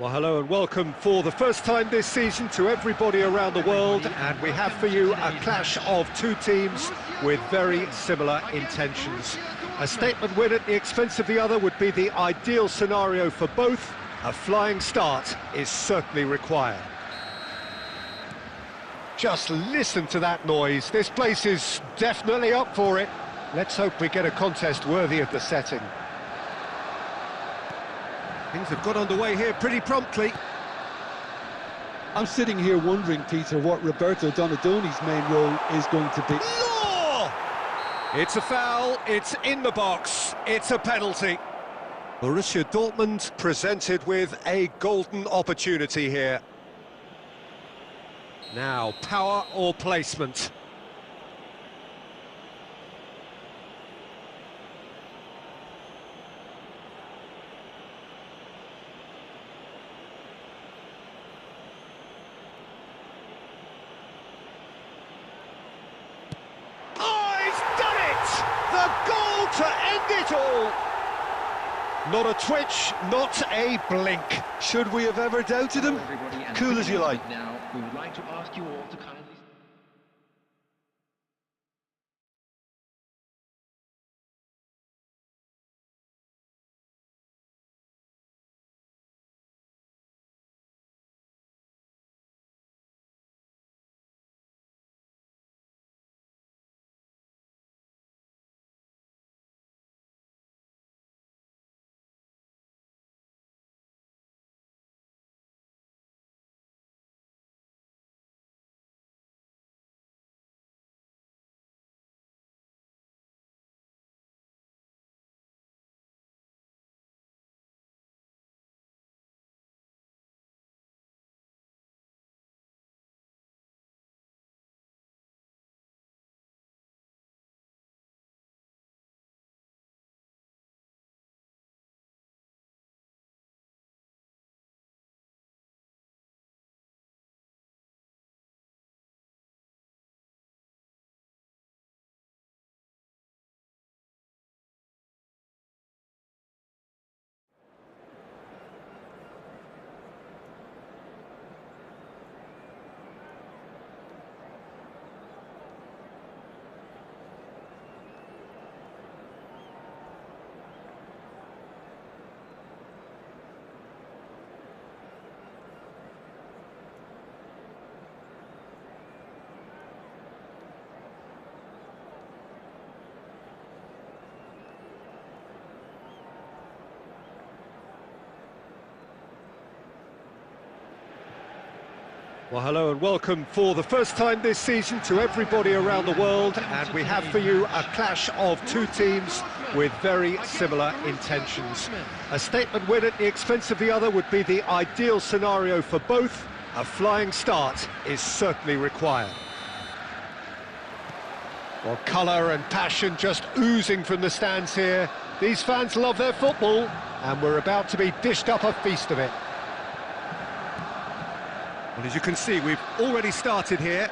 Well, hello and welcome for the first time this season to everybody around the world, and we have for you a clash of two teams with very similar intentions. A statement win at the expense of the other would be the ideal scenario for both. A flying start is certainly required. Just listen to that noise. This place is definitely up for it. Let's hope we get a contest worthy of the setting. Things have got underway here pretty promptly. I'm sitting here wondering, Peter, what Roberto Donadoni's main role is going to be. Law! It's a foul, it's in the box, it's a penalty. Borussia Dortmund presented with a golden opportunity here. Now, power or placement? The goal to end it all! Not a twitch, not a blink. Should we have ever doubted him? Cool as you like. Now, we would like to ask you all to kindly... Well, hello and welcome for the first time this season to everybody around the world, and we have for you a clash of two teams with very similar intentions. A statement win at the expense of the other would be the ideal scenario for both. A flying start is certainly required. Well, colour and passion just oozing from the stands here. These fans love their football, and we're about to be dished up a feast of it. Well, as you can see, we've already started here.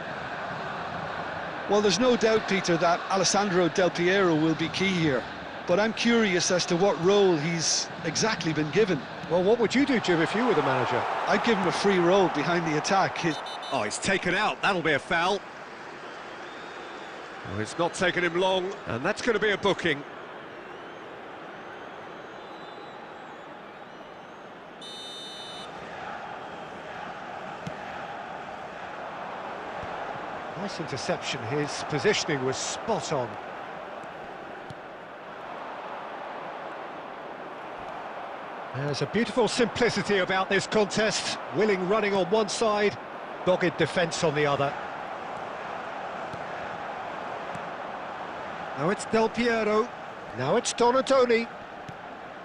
Well, there's no doubt, Peter, that Alessandro Del Piero will be key here. But I'm curious as to what role he's exactly been given. Well, what would you do, Jim, if you were the manager? I'd give him a free role behind the attack. Oh, he's taken out. That'll be a foul. Well, it's not taken him long, and that's going to be a booking. Nice interception. His positioning was spot on. There's a beautiful simplicity about this contest. Willing running on one side, dogged defence on the other. Now it's Del Piero. Now it's Donadoni.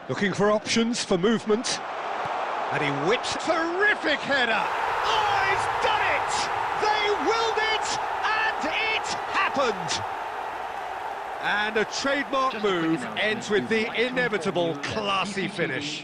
Looking for options for movement. And he whips. Terrific header! Oh, he's done it! They willed it, and it happened! And a trademark move ends with the inevitable classy finish.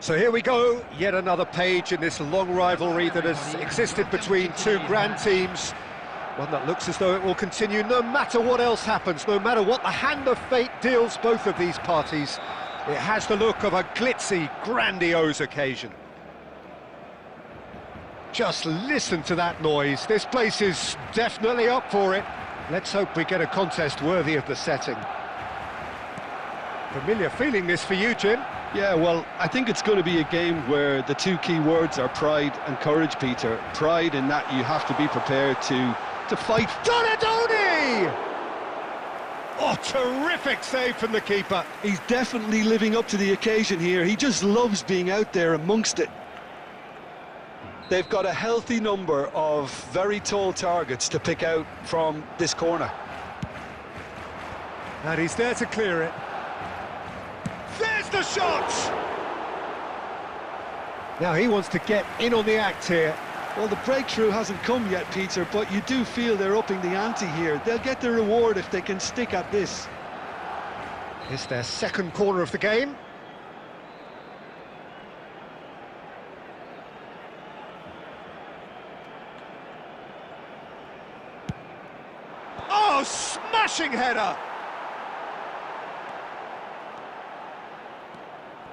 So here we go, yet another page in this long rivalry that has existed between two grand teams. One that looks as though it will continue no matter what else happens, no matter what the hand of fate deals both of these parties. It has the look of a glitzy, grandiose occasion. Just listen to that noise. This place is definitely up for it. Let's hope we get a contest worthy of the setting. Familiar feeling this for you, Jim? Yeah, well, I think it's going to be a game where the two key words are pride and courage, Peter. Pride in that you have to be prepared to fight. Donadoni! Oh, terrific save from the keeper. He's definitely living up to the occasion here. He just loves being out there amongst it. They've got a healthy number of very tall targets to pick out from this corner. And he's there to clear it. There's the shot! Now he wants to get in on the act here. Well, the breakthrough hasn't come yet, Peter, but you do feel they're upping the ante here. They'll get the reward if they can stick at this. It's their second corner of the game. Oh, smashing header!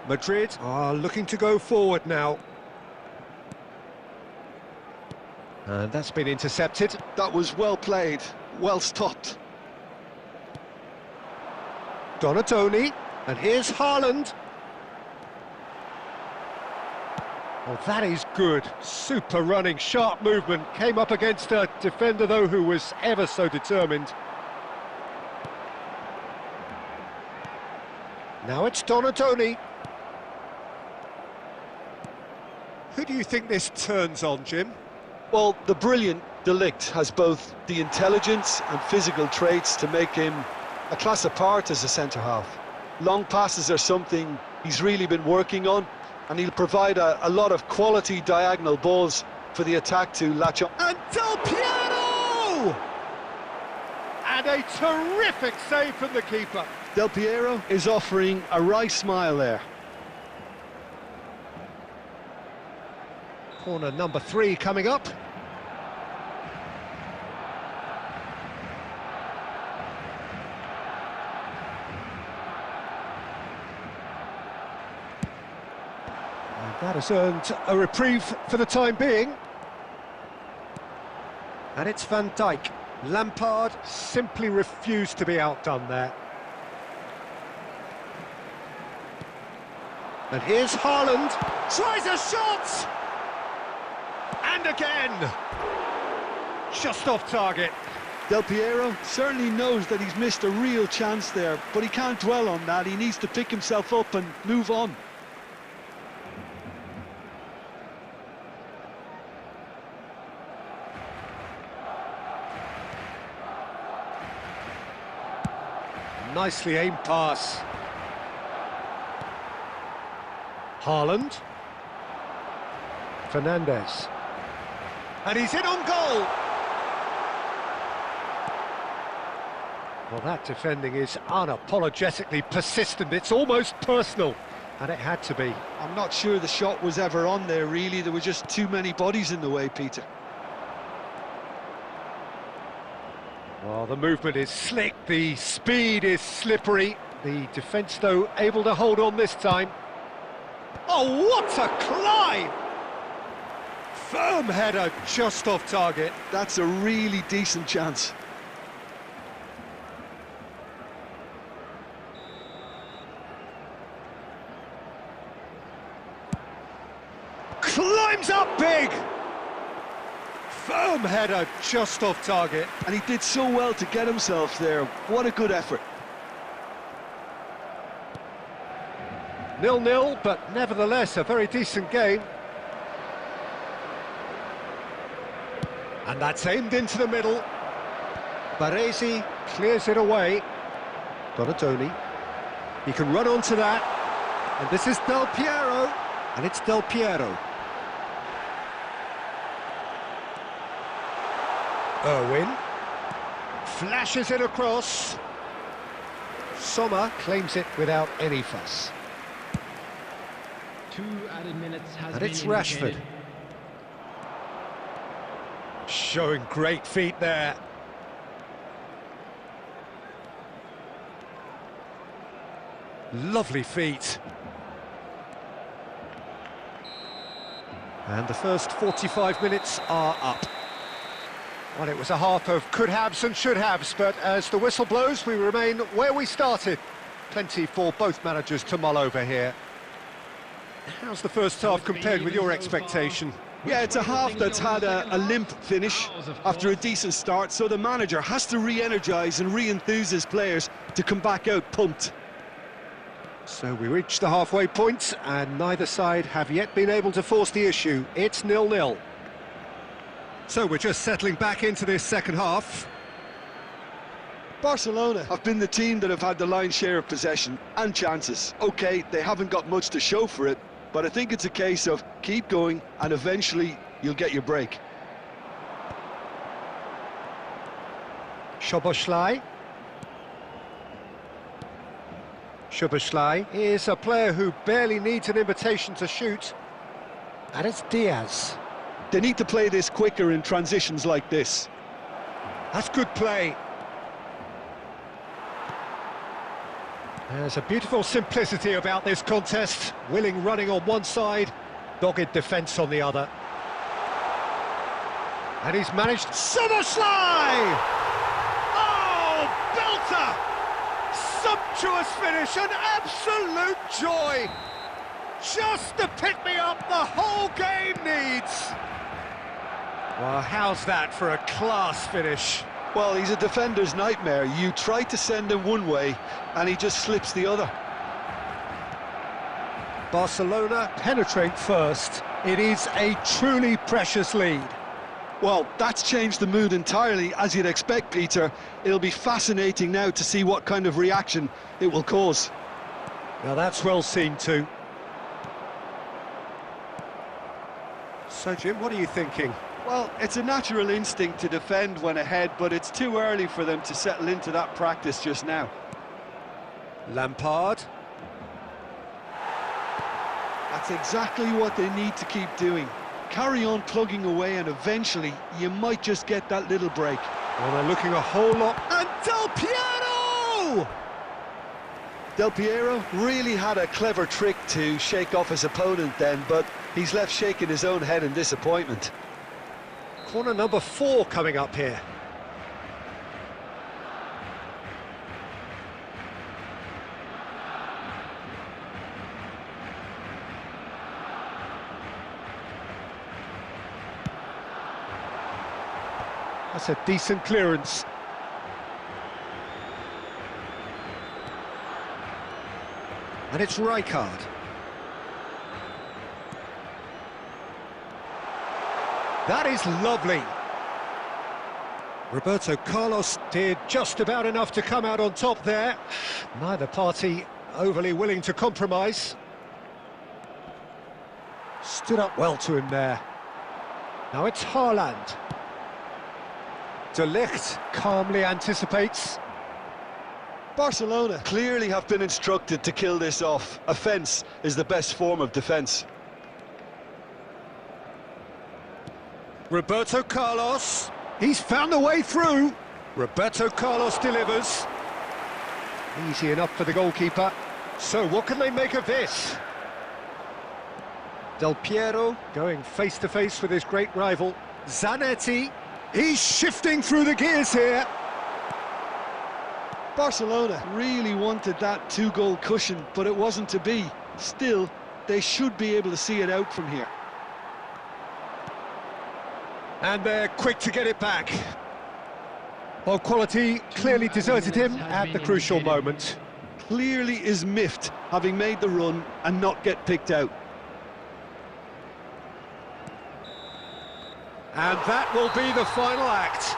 Madrid are looking to go forward now. And that's been intercepted. That was well played, well stopped. Donadoni, and here's Haaland. Oh, that is good. Super running, sharp movement. Came up against a defender, though, who was ever so determined. Now it's Donadoni. Who do you think this turns on, Jim? Well, the brilliant De Ligt has both the intelligence and physical traits to make him a class apart as a centre-half. Long passes are something he's really been working on, and he'll provide a lot of quality diagonal balls for the attack to latch on. And Del Piero! And a terrific save from the keeper. Del Piero is offering a wry smile there. Corner number 3 coming up. And that has earned a reprieve for the time being. And it's Van Dijk. Lampard simply refused to be outdone there. And here's Haaland. Tries a shot! And again! Just off target. Del Piero certainly knows that he's missed a real chance there, but he can't dwell on that. He needs to pick himself up and move on. Nicely aimed pass. Haaland. Fernandes. And he's in on goal! Well, that defending is unapologetically persistent. It's almost personal, and it had to be. I'm not sure the shot was ever on there, really. There were just too many bodies in the way, Peter. Well, the movement is slick, the speed is slippery. The defence, though, able to hold on this time. Oh, what a climb! Firm header just off target. That's a really decent chance. Climbs up big! Firm header just off target. And he did so well to get himself there. What a good effort. 0-0, but nevertheless a very decent game. And that's aimed into the middle. Baresi clears it away. Donadoni. He can run onto that. And this is Del Piero. And it's Del Piero. Irwin. Flashes it across. Sommer claims it without any fuss. 2 added minutes has And been it's Rashford. indicated. Showing great feet there. Lovely feet. And the first 45 minutes are up. Well, it was a half of could-haves and should-haves, but as the whistle blows, we remain where we started. Plenty for both managers to mull over here. How's the first half compared with your expectation? Yeah, it's a half that's had a limp finish after a decent start, so the manager has to re-energise and re-enthuse his players to come back out pumped. So we reach the halfway point, and neither side have yet been able to force the issue. It's 0-0. So we're just settling back into this second half. Barcelona have been the team that have had the lion's share of possession and chances. OK, they haven't got much to show for it, but I think it's a case of keep going and eventually you'll get your break. Szoboszlai. Szoboszlai is a player who barely needs an invitation to shoot. And it's Diaz. They need to play this quicker in transitions like this. That's good play. There's a beautiful simplicity about this contest. Willing running on one side, dogged defence on the other. And he's managed... Szoboszlai! Oh, belter! Sumptuous finish, an absolute joy! Just the pick-me-up the whole game needs! Well, how's that for a class finish? Well, he's a defender's nightmare. You try to send him one way, and he just slips the other. Barcelona penetrate first. It is a truly precious lead. Well, that's changed the mood entirely, as you'd expect, Peter. It'll be fascinating now to see what kind of reaction it will cause. Now that's well seen too. So, Jim, what are you thinking? Well, it's a natural instinct to defend when ahead, but it's too early for them to settle into that practice just now. Lampard. That's exactly what they need to keep doing. Carry on plugging away and eventually you might just get that little break. Well, they're looking a whole lot... And Del Piero! Del Piero really had a clever trick to shake off his opponent then, but he's left shaking his own head in disappointment. Corner number 4 coming up here. That's a decent clearance. And it's Rijkaard. That is lovely. Roberto Carlos did just about enough to come out on top there. Neither party overly willing to compromise. Stood up well to him there. Now it's Haaland. De Ligt calmly anticipates. Barcelona clearly have been instructed to kill this off. Offence is the best form of defence. Roberto Carlos, he's found a way through. Roberto Carlos delivers. Easy enough for the goalkeeper. So what can they make of this? Del Piero going face-to-face with his great rival. Zanetti, he's shifting through the gears here. Barcelona really wanted that 2-goal cushion, but it wasn't to be. Still, they should be able to see it out from here. And they're quick to get it back. Well, quality clearly deserted him at the crucial moment. Clearly is miffed, having made the run and not get picked out. And that will be the final act.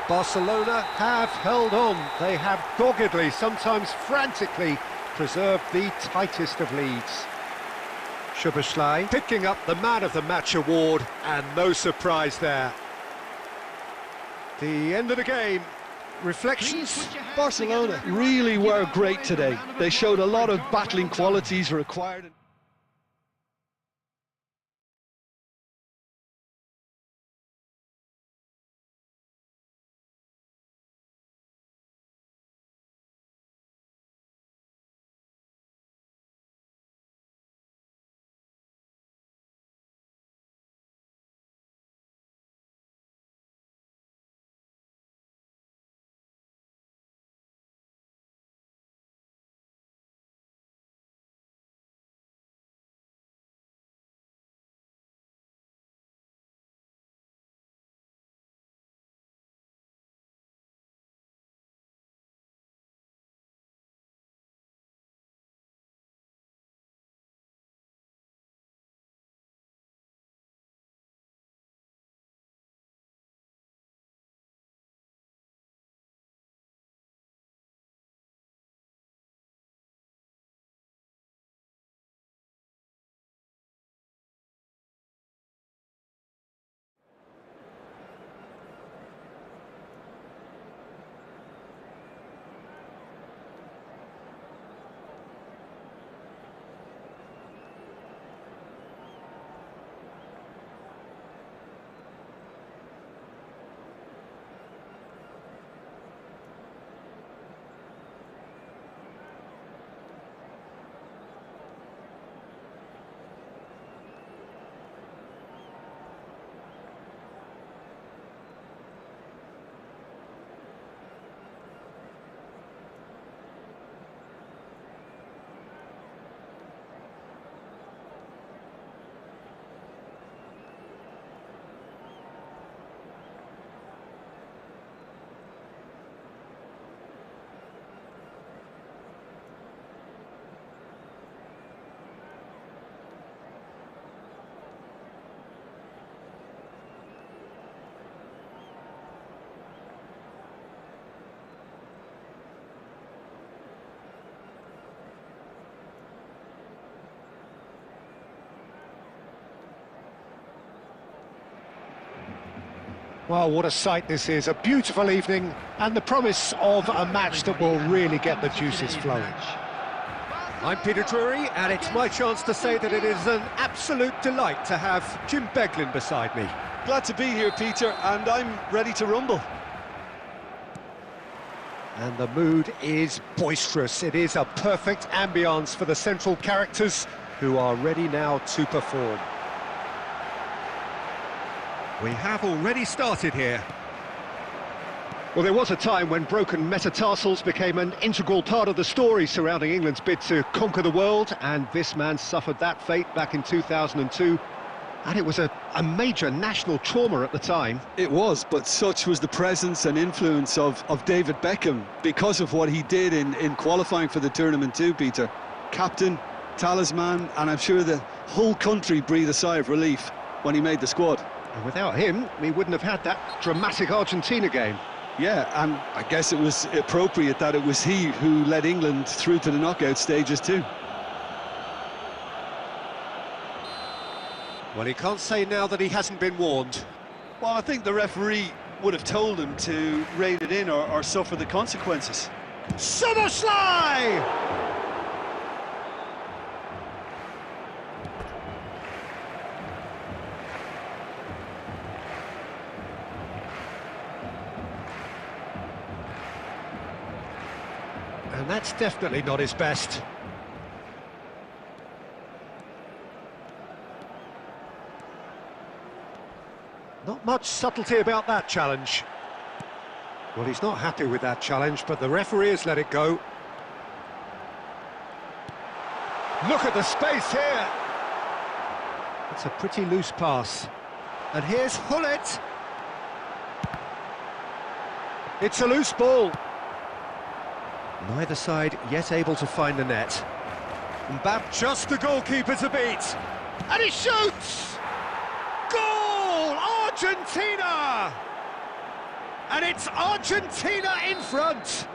Barcelona have held on. They have doggedly, sometimes frantically, preserved the tightest of leads. Szoboszlai picking up the Man of the Match award, and no surprise there. The end of the game. Reflections? Barcelona really were great today. They showed a lot of battling qualities required. Well, what a sight this is, a beautiful evening, and the promise of a match that will really get the juices flowing. I'm Peter Drury, and it's my chance to say that it is an absolute delight to have Jim Beglin beside me. Glad to be here, Peter, and I'm ready to rumble. And the mood is boisterous. It is a perfect ambience for the central characters who are ready now to perform. We have already started here. Well, there was a time when broken metatarsals became an integral part of the story surrounding England's bid to conquer the world, and this man suffered that fate back in 2002. And it was a major national trauma at the time. It was, but such was the presence and influence of David Beckham because of what he did in qualifying for the tournament too, Peter. Captain, talisman, and I'm sure the whole country breathed a sigh of relief when he made the squad. And without him, we wouldn't have had that dramatic Argentina game. Yeah, and I guess it was appropriate that it was he who led England through to the knockout stages too. Well, he can't say now that he hasn't been warned. Well, I think the referee would have told him to rein it in or suffer the consequences. Soboslai! And that's definitely not his best. Not much subtlety about that challenge. Well, he's not happy with that challenge, but the referee has let it go. Look at the space here. It's a pretty loose pass. And here's Hullet. It's a loose ball. Neither side yet able to find the net. Mbappe just the goalkeeper to beat. And he shoots! Goal! Argentina! And it's Argentina in front.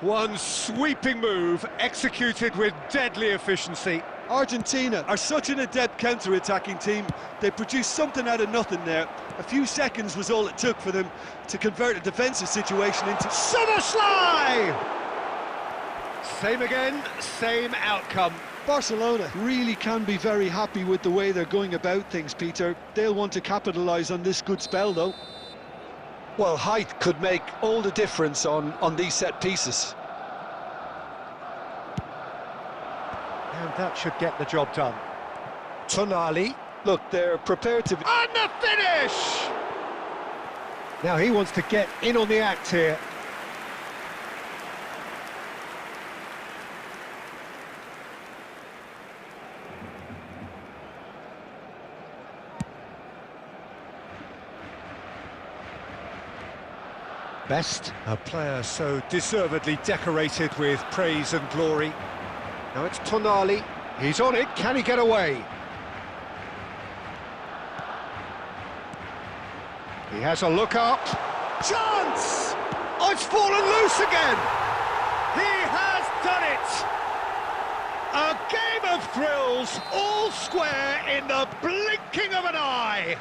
One sweeping move executed with deadly efficiency. Argentina are such an adept counter-attacking team. They produced something out of nothing there. A few seconds was all it took for them to convert a defensive situation into... Soboslai! Same again, same outcome. Barcelona really can be very happy with the way they're going about things, Peter. They'll want to capitalise on this good spell, though. Well, height could make all the difference on these set pieces. And that should get the job done. Tonali. Look, they're prepared to... And the finish! Now he wants to get in on the act here. Best, a player so deservedly decorated with praise and glory. Now it's Tonali. He's on it. Can he get away? He has a look up. Chance! Oh, it's fallen loose again! He has done it! A game of thrills, all square in the blinking of an eye!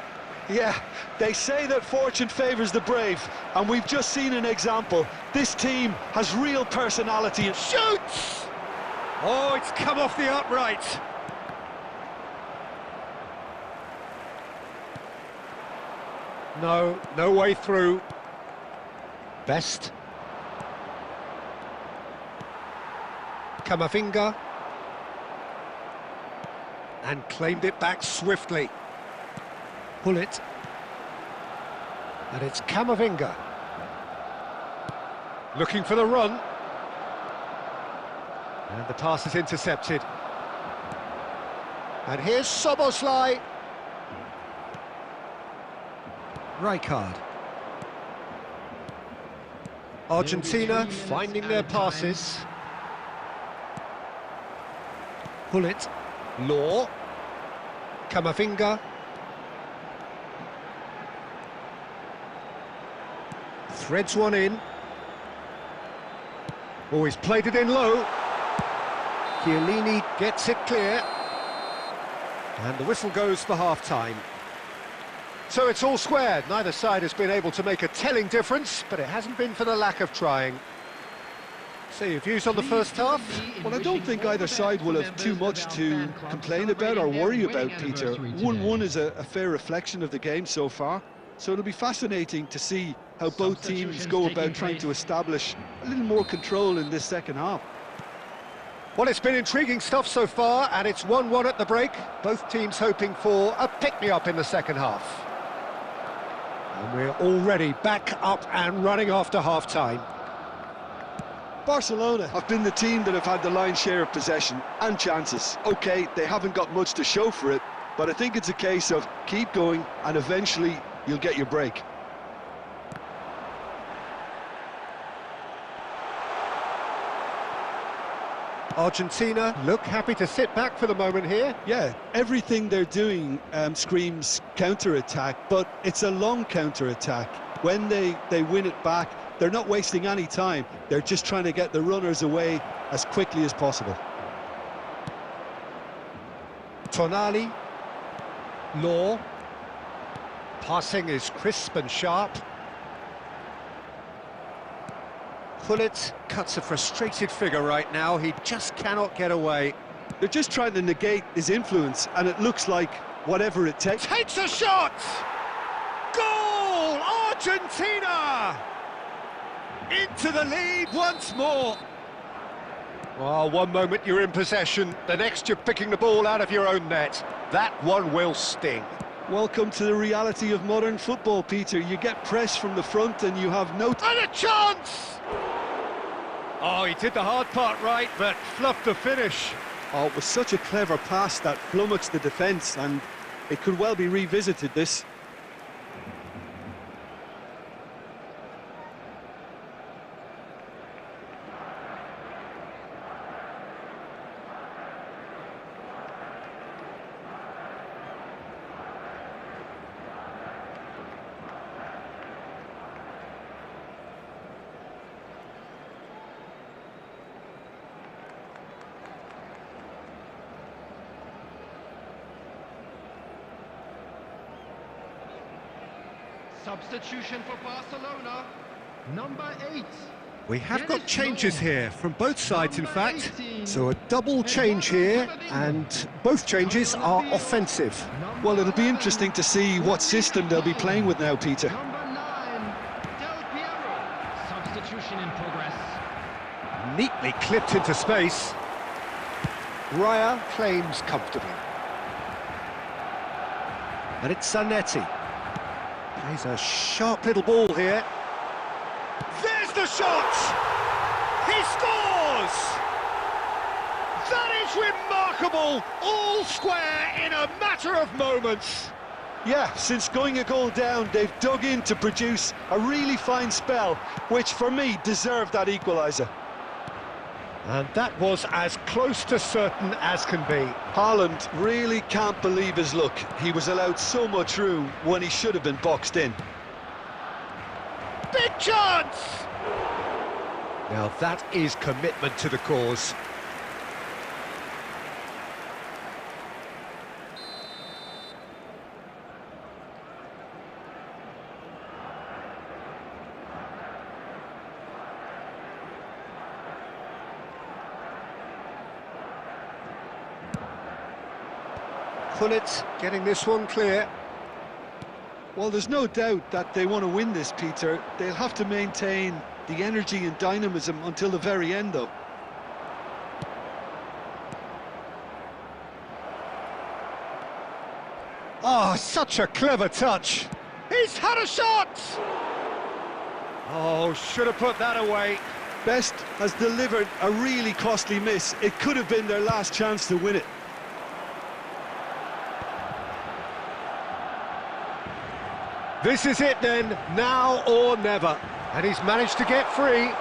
Yeah, they say that fortune favours the brave, and we've just seen an example. This team has real personality. Shoots! Oh, it's come off the upright. No way through. Best. Camavinga. And claimed it back swiftly. Pull it. And it's Camavinga. Looking for the run. And the pass is intercepted. And here's Soboslai. Rijkaard. Argentina finding their passes. Pull it. Law. Camavinga. Threads one in. Oh, he's played it in low. Chiellini gets it clear. And the whistle goes for half-time. So it's all square. Neither side has been able to make a telling difference, but it hasn't been for the lack of trying. So your views on the first half? Well, I don't think either side will have too much to complain about or worry about, Peter. 1-1 is a fair reflection of the game so far, so it'll be fascinating to see how both teams go about trying to establish a little more control in this second half. Well, it's been intriguing stuff so far, and it's 1-1 at the break. Both teams hoping for a pick-me-up in the second half. And we're already back up and running after half-time. Barcelona have been the team that have had the lion's share of possession and chances. OK, they haven't got much to show for it, but I think it's a case of keep going and eventually you'll get your break. Argentina look happy to sit back for the moment here. Yeah, everything they're doing screams counter-attack, but it's a long counter-attack. When they win it back, they're not wasting any time. They're just trying to get the runners away as quickly as possible. Tonali, Law. Passing is crisp and sharp. Pullet cuts a frustrated figure right now. He just cannot get away. They're just trying to negate his influence, and it looks like whatever it takes. Takes a shot! Goal! Argentina! Into the lead once more. Well, one moment you're in possession, the next you're picking the ball out of your own net. That one will sting. Welcome to the reality of modern football, Peter. You get press from the front and you have no... And a chance! Oh, he did the hard part right, but fluffed the finish. Oh, it was such a clever pass that flummoxed the defence, and it could well be revisited, this. Substitution for Barcelona, number 8. We have got changes here from both sides, in fact. So a double change here, and both changes are offensive. Well, it'll be interesting to see what system they'll be playing with now, Peter. Number 9, Del Piero. Substitution in progress. Neatly clipped into space. Raya claims comfortably. And it's Zanetti. Plays a sharp little ball here. There's the shot! He scores! That is remarkable! All square in a matter of moments. Yeah, since going a goal down, they've dug in to produce a really fine spell, which for me deserved that equaliser. And that was as close to certain as can be. Haaland really can't believe his luck. He was allowed so much room when he should have been boxed in. Big chance! Now that is commitment to the cause. Pullet getting this one clear. Well, there's no doubt that they want to win this, Peter. They'll have to maintain the energy and dynamism until the very end, though. Oh, such a clever touch. He's had a shot! Oh, should have put that away. Best has delivered a really costly miss. It could have been their last chance to win it. This is it then, now or never. And he's managed to get free.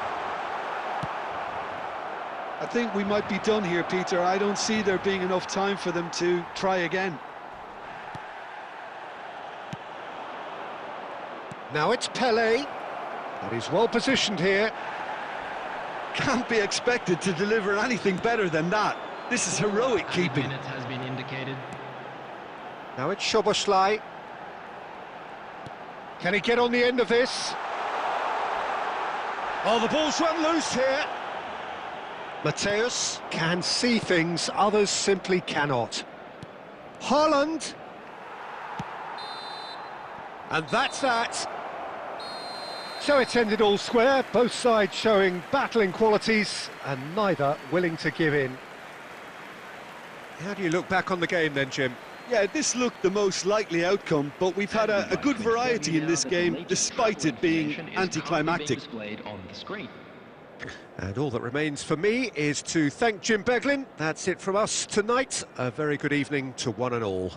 I think we might be done here, Peter. I don't see there being enough time for them to try again. Now it's Pelé. And he's well positioned here. Can't be expected to deliver anything better than that. This is heroic keeping. Minute has been indicated. Now it's Szoboszlai. Can he get on the end of this? Oh, the ball's run loose here. Mateus can see things others simply cannot. Haaland. And that's that. So it's ended all square, both sides showing battling qualities and neither willing to give in. How do you look back on the game then, Jim? Yeah, this looked the most likely outcome, but we've had a good variety in this game, despite it being anticlimactic. And all that remains for me is to thank Jim Beglin. That's it from us tonight. A very good evening to one and all.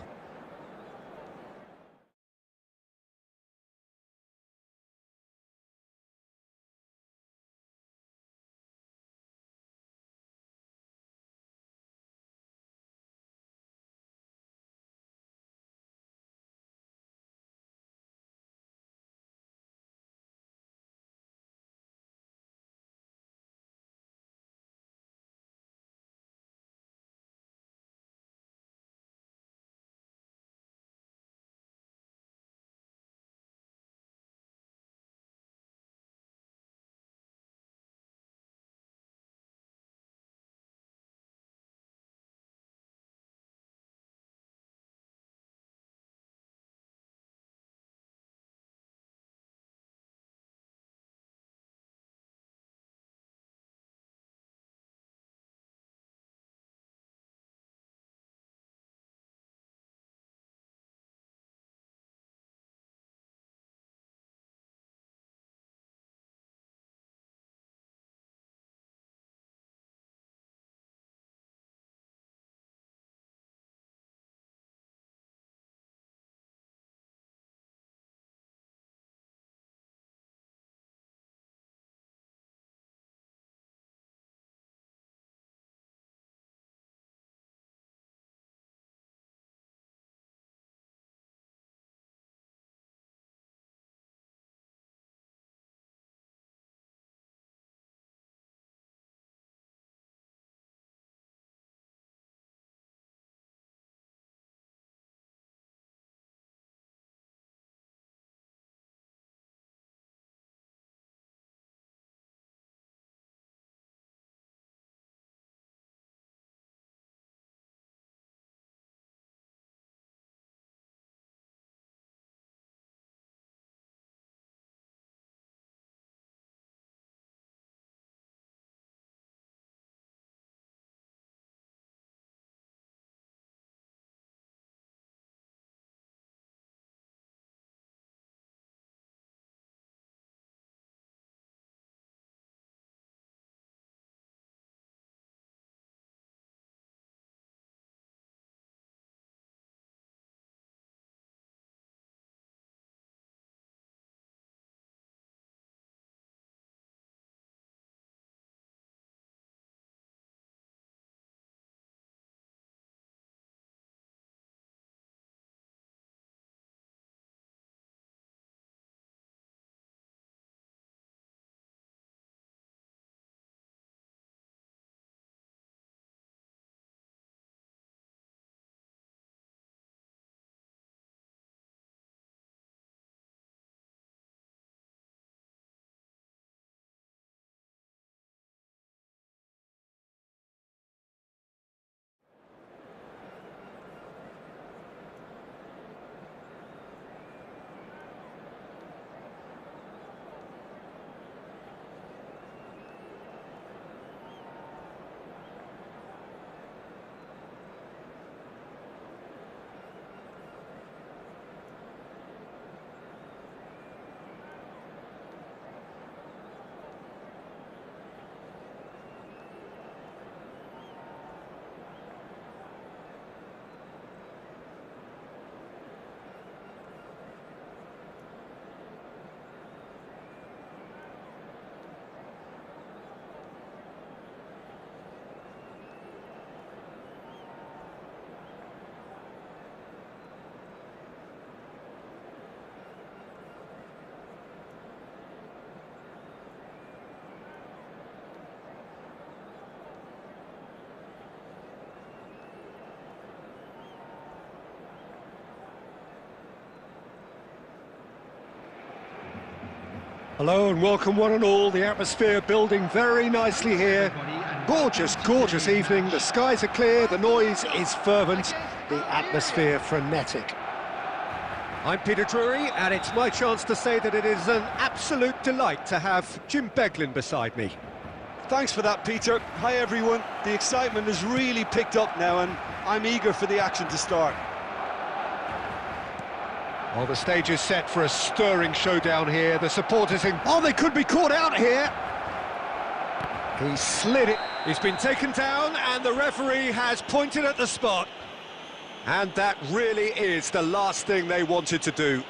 Hello and welcome one and all. The atmosphere building very nicely here. Gorgeous, gorgeous evening. The skies are clear, the noise is fervent, the atmosphere frenetic. I'm Peter Drury, and it's my chance to say that it is an absolute delight to have Jim Beglin beside me. Thanks for that, Peter. Hi, everyone. The excitement has really picked up now, and I'm eager for the action to start. Well, the stage is set for a stirring showdown here. The supporters think, oh, they could be caught out here. He slid it. He's been taken down, and the referee has pointed at the spot. And that really is the last thing they wanted to do.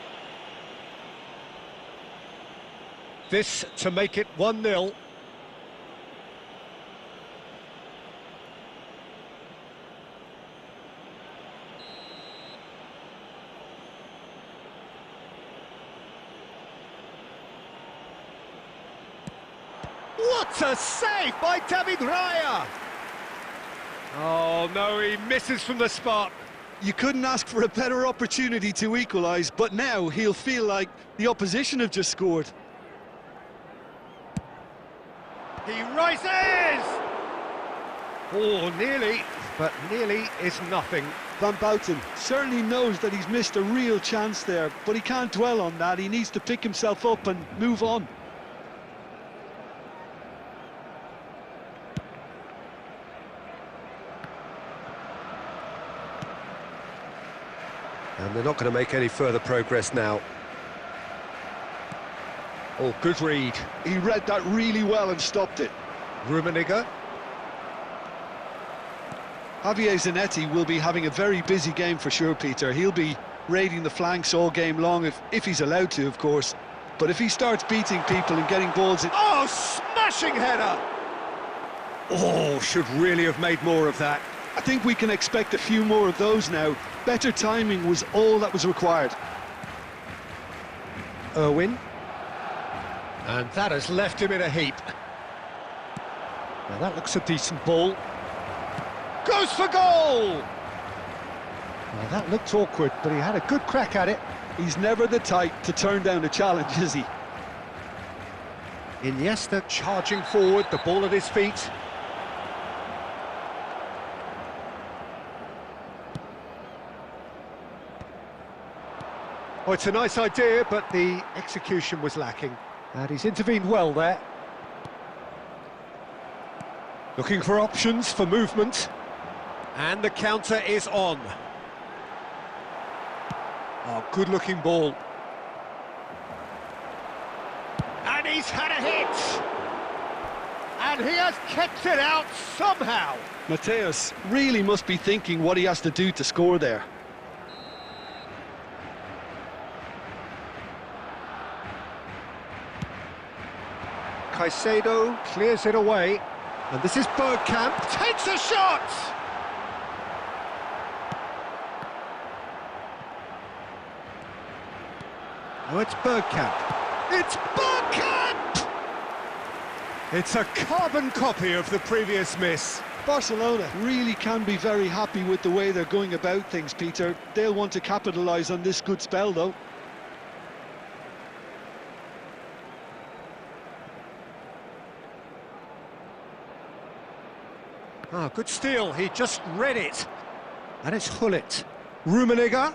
This to make it 1-0. What a save by David Raya! Oh no, he misses from the spot. You couldn't ask for a better opportunity to equalise, but now he'll feel like the opposition have just scored. He rises! Oh, nearly, but nearly is nothing. Van Bouten certainly knows that he's missed a real chance there, but he can't dwell on that. He needs to pick himself up and move on. And they're not going to make any further progress now. Oh, good read. He read that really well and stopped it. Rummenigge. Javier Zanetti will be having a very busy game for sure, Peter. He'll be raiding the flanks all game long, if he's allowed to, of course. But if he starts beating people and getting balls in... Oh, smashing header! Oh, should really have made more of that. I think we can expect a few more of those now. Better timing was all that was required. Irwin. And that has left him in a heap. Now that looks a decent ball. Goes for goal! Well, that looked awkward, but he had a good crack at it. He's never the type to turn down a challenge, is he? Iniesta charging forward, the ball at his feet. Oh, it's a nice idea, but the execution was lacking. And he's intervened well there. Looking for options for movement. And the counter is on. Oh, good-looking ball. And he's had a hit! And he has kept it out somehow! Mateus really must be thinking what he has to do to score there. Caicedo clears it away, and this is Bergkamp, takes a shot! Oh, it's Bergkamp. It's Bergkamp! It's a carbon copy of the previous miss. Barcelona really can be very happy with the way they're going about things, Peter. They'll want to capitalise on this good spell, though. Ah, good steal, he just read it. And it's Hullet. Rummenigge.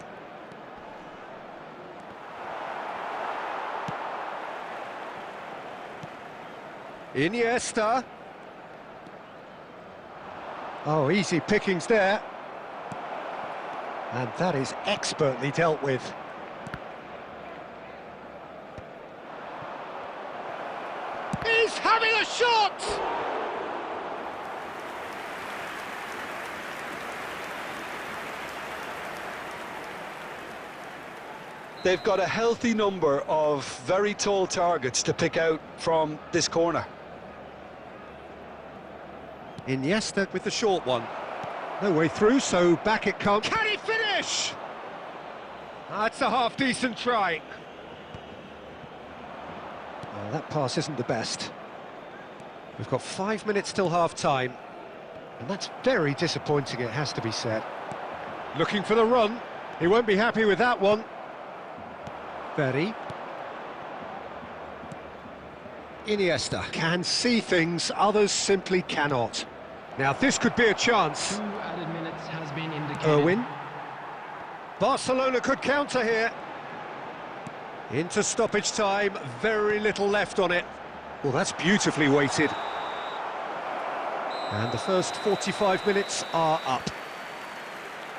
Iniesta. Oh, easy pickings there. And that is expertly dealt with. He's having a shot! They've got a healthy number of very tall targets to pick out from this corner. Iniesta with the short one. No way through, so back it comes. Can he finish? That's a half-decent try. Oh, that pass isn't the best. We've got 5 minutes till half-time. And that's very disappointing, it has to be said. Looking for the run. He won't be happy with that one. Berry. Iniesta can see things others simply cannot. Now this could be a chance. 2 added minutes has been indicated. Irwin. Barcelona could counter here. Into stoppage time, very little left on it. Well, that's beautifully weighted. And the first 45 minutes are up.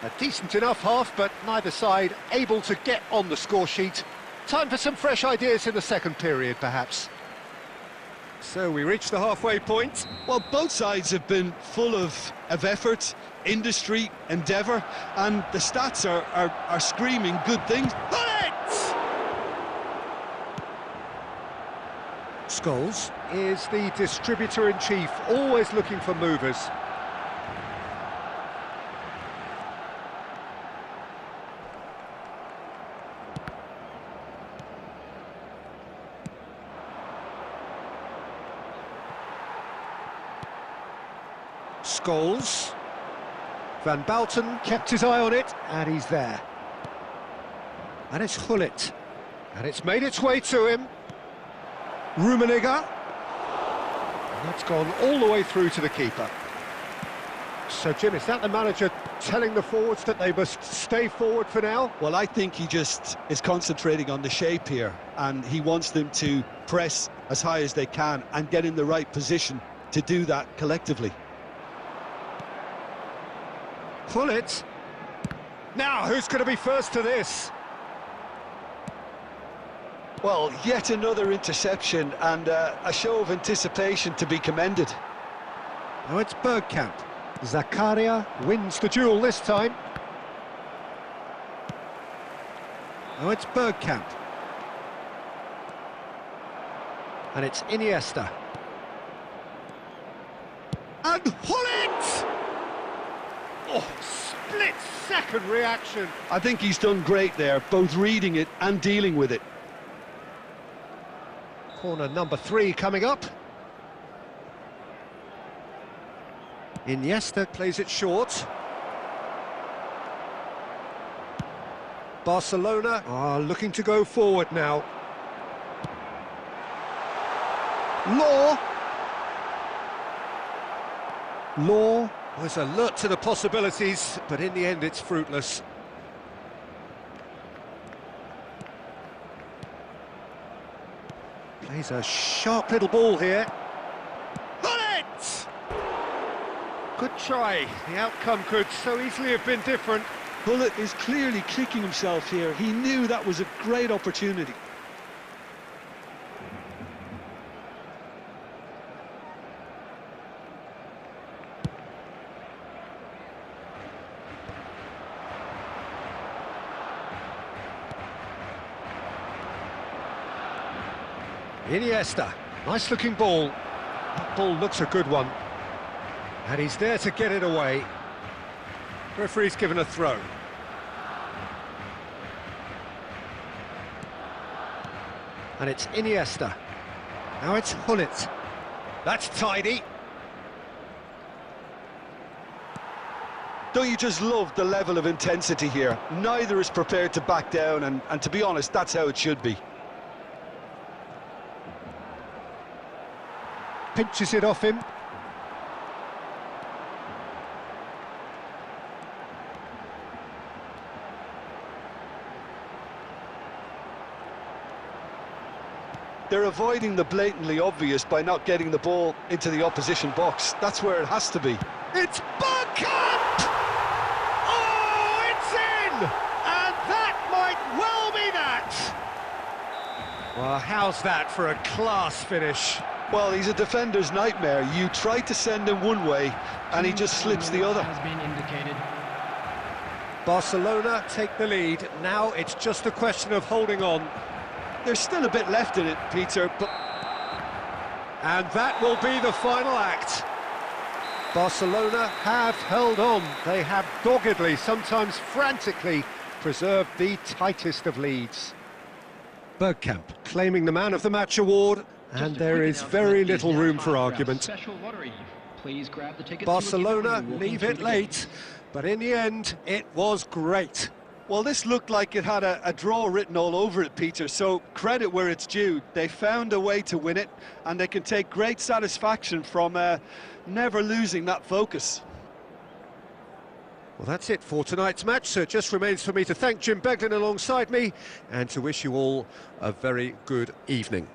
A decent enough half, but neither side able to get on the score sheet. Time for some fresh ideas in the second period, perhaps. So we reach the halfway point. Well, both sides have been full of effort, industry, endeavour, and the stats are screaming good things. Scholes is the distributor-in-chief, always looking for movers. Scholes. Van Bouten kept his eye on it, and he's there. And it's Gullit. And it's made its way to him. Rummenigge. And that's gone all the way through to the keeper. So, Jim, is that the manager telling the forwards that they must stay forward for now? Well, I think he just is concentrating on the shape here, and he wants them to press as high as they can and get in the right position to do that collectively. Gullit. Now, who's going to be first to this? Well, yet another interception and a show of anticipation to be commended. Now it's Bergkamp. Zakaria wins the duel this time. Now it's Bergkamp. And it's Iniesta. And Gullit! Oh, split-second reaction. I think he's done great there, both reading it and dealing with it. Corner number 3 coming up. Iniesta plays it short. Barcelona are looking to go forward now. Law was alert to the possibilities, but in the end it's fruitless. Plays a sharp little ball here. Gullit! Good try. The outcome could so easily have been different. Gullit is clearly kicking himself here. He knew that was a great opportunity. Iniesta, nice looking ball. That ball looks a good one. And he's there to get it away. Referee's given a throw. And it's Iniesta. Now it's Gullit. That's tidy. Don't you just love the level of intensity here? Neither is prepared to back down, and to be honest, that's how it should be. Pinches it off him. They're avoiding the blatantly obvious by not getting the ball into the opposition box. That's where it has to be. It's Bergkamp! Oh, it's in! And that might well be that! Well, how's that for a class finish? Well, he's a defender's nightmare. You try to send him one way, and he just slips the other. Has been indicated. Barcelona take the lead. Now it's just a question of holding on. There's still a bit left in it, Peter, but... And that will be the final act. Barcelona have held on. They have doggedly, sometimes frantically, preserved the tightest of leads. Bergkamp claiming the Man of the Match award, and there is very little room for argument. Barcelona leave it late, but in the end, it was great. Well, this looked like it had a draw written all over it, Peter, so credit where it's due. They found a way to win it, and they can take great satisfaction from never losing that focus. Well, that's it for tonight's match, so it just remains for me to thank Jim Beglin alongside me and to wish you all a very good evening.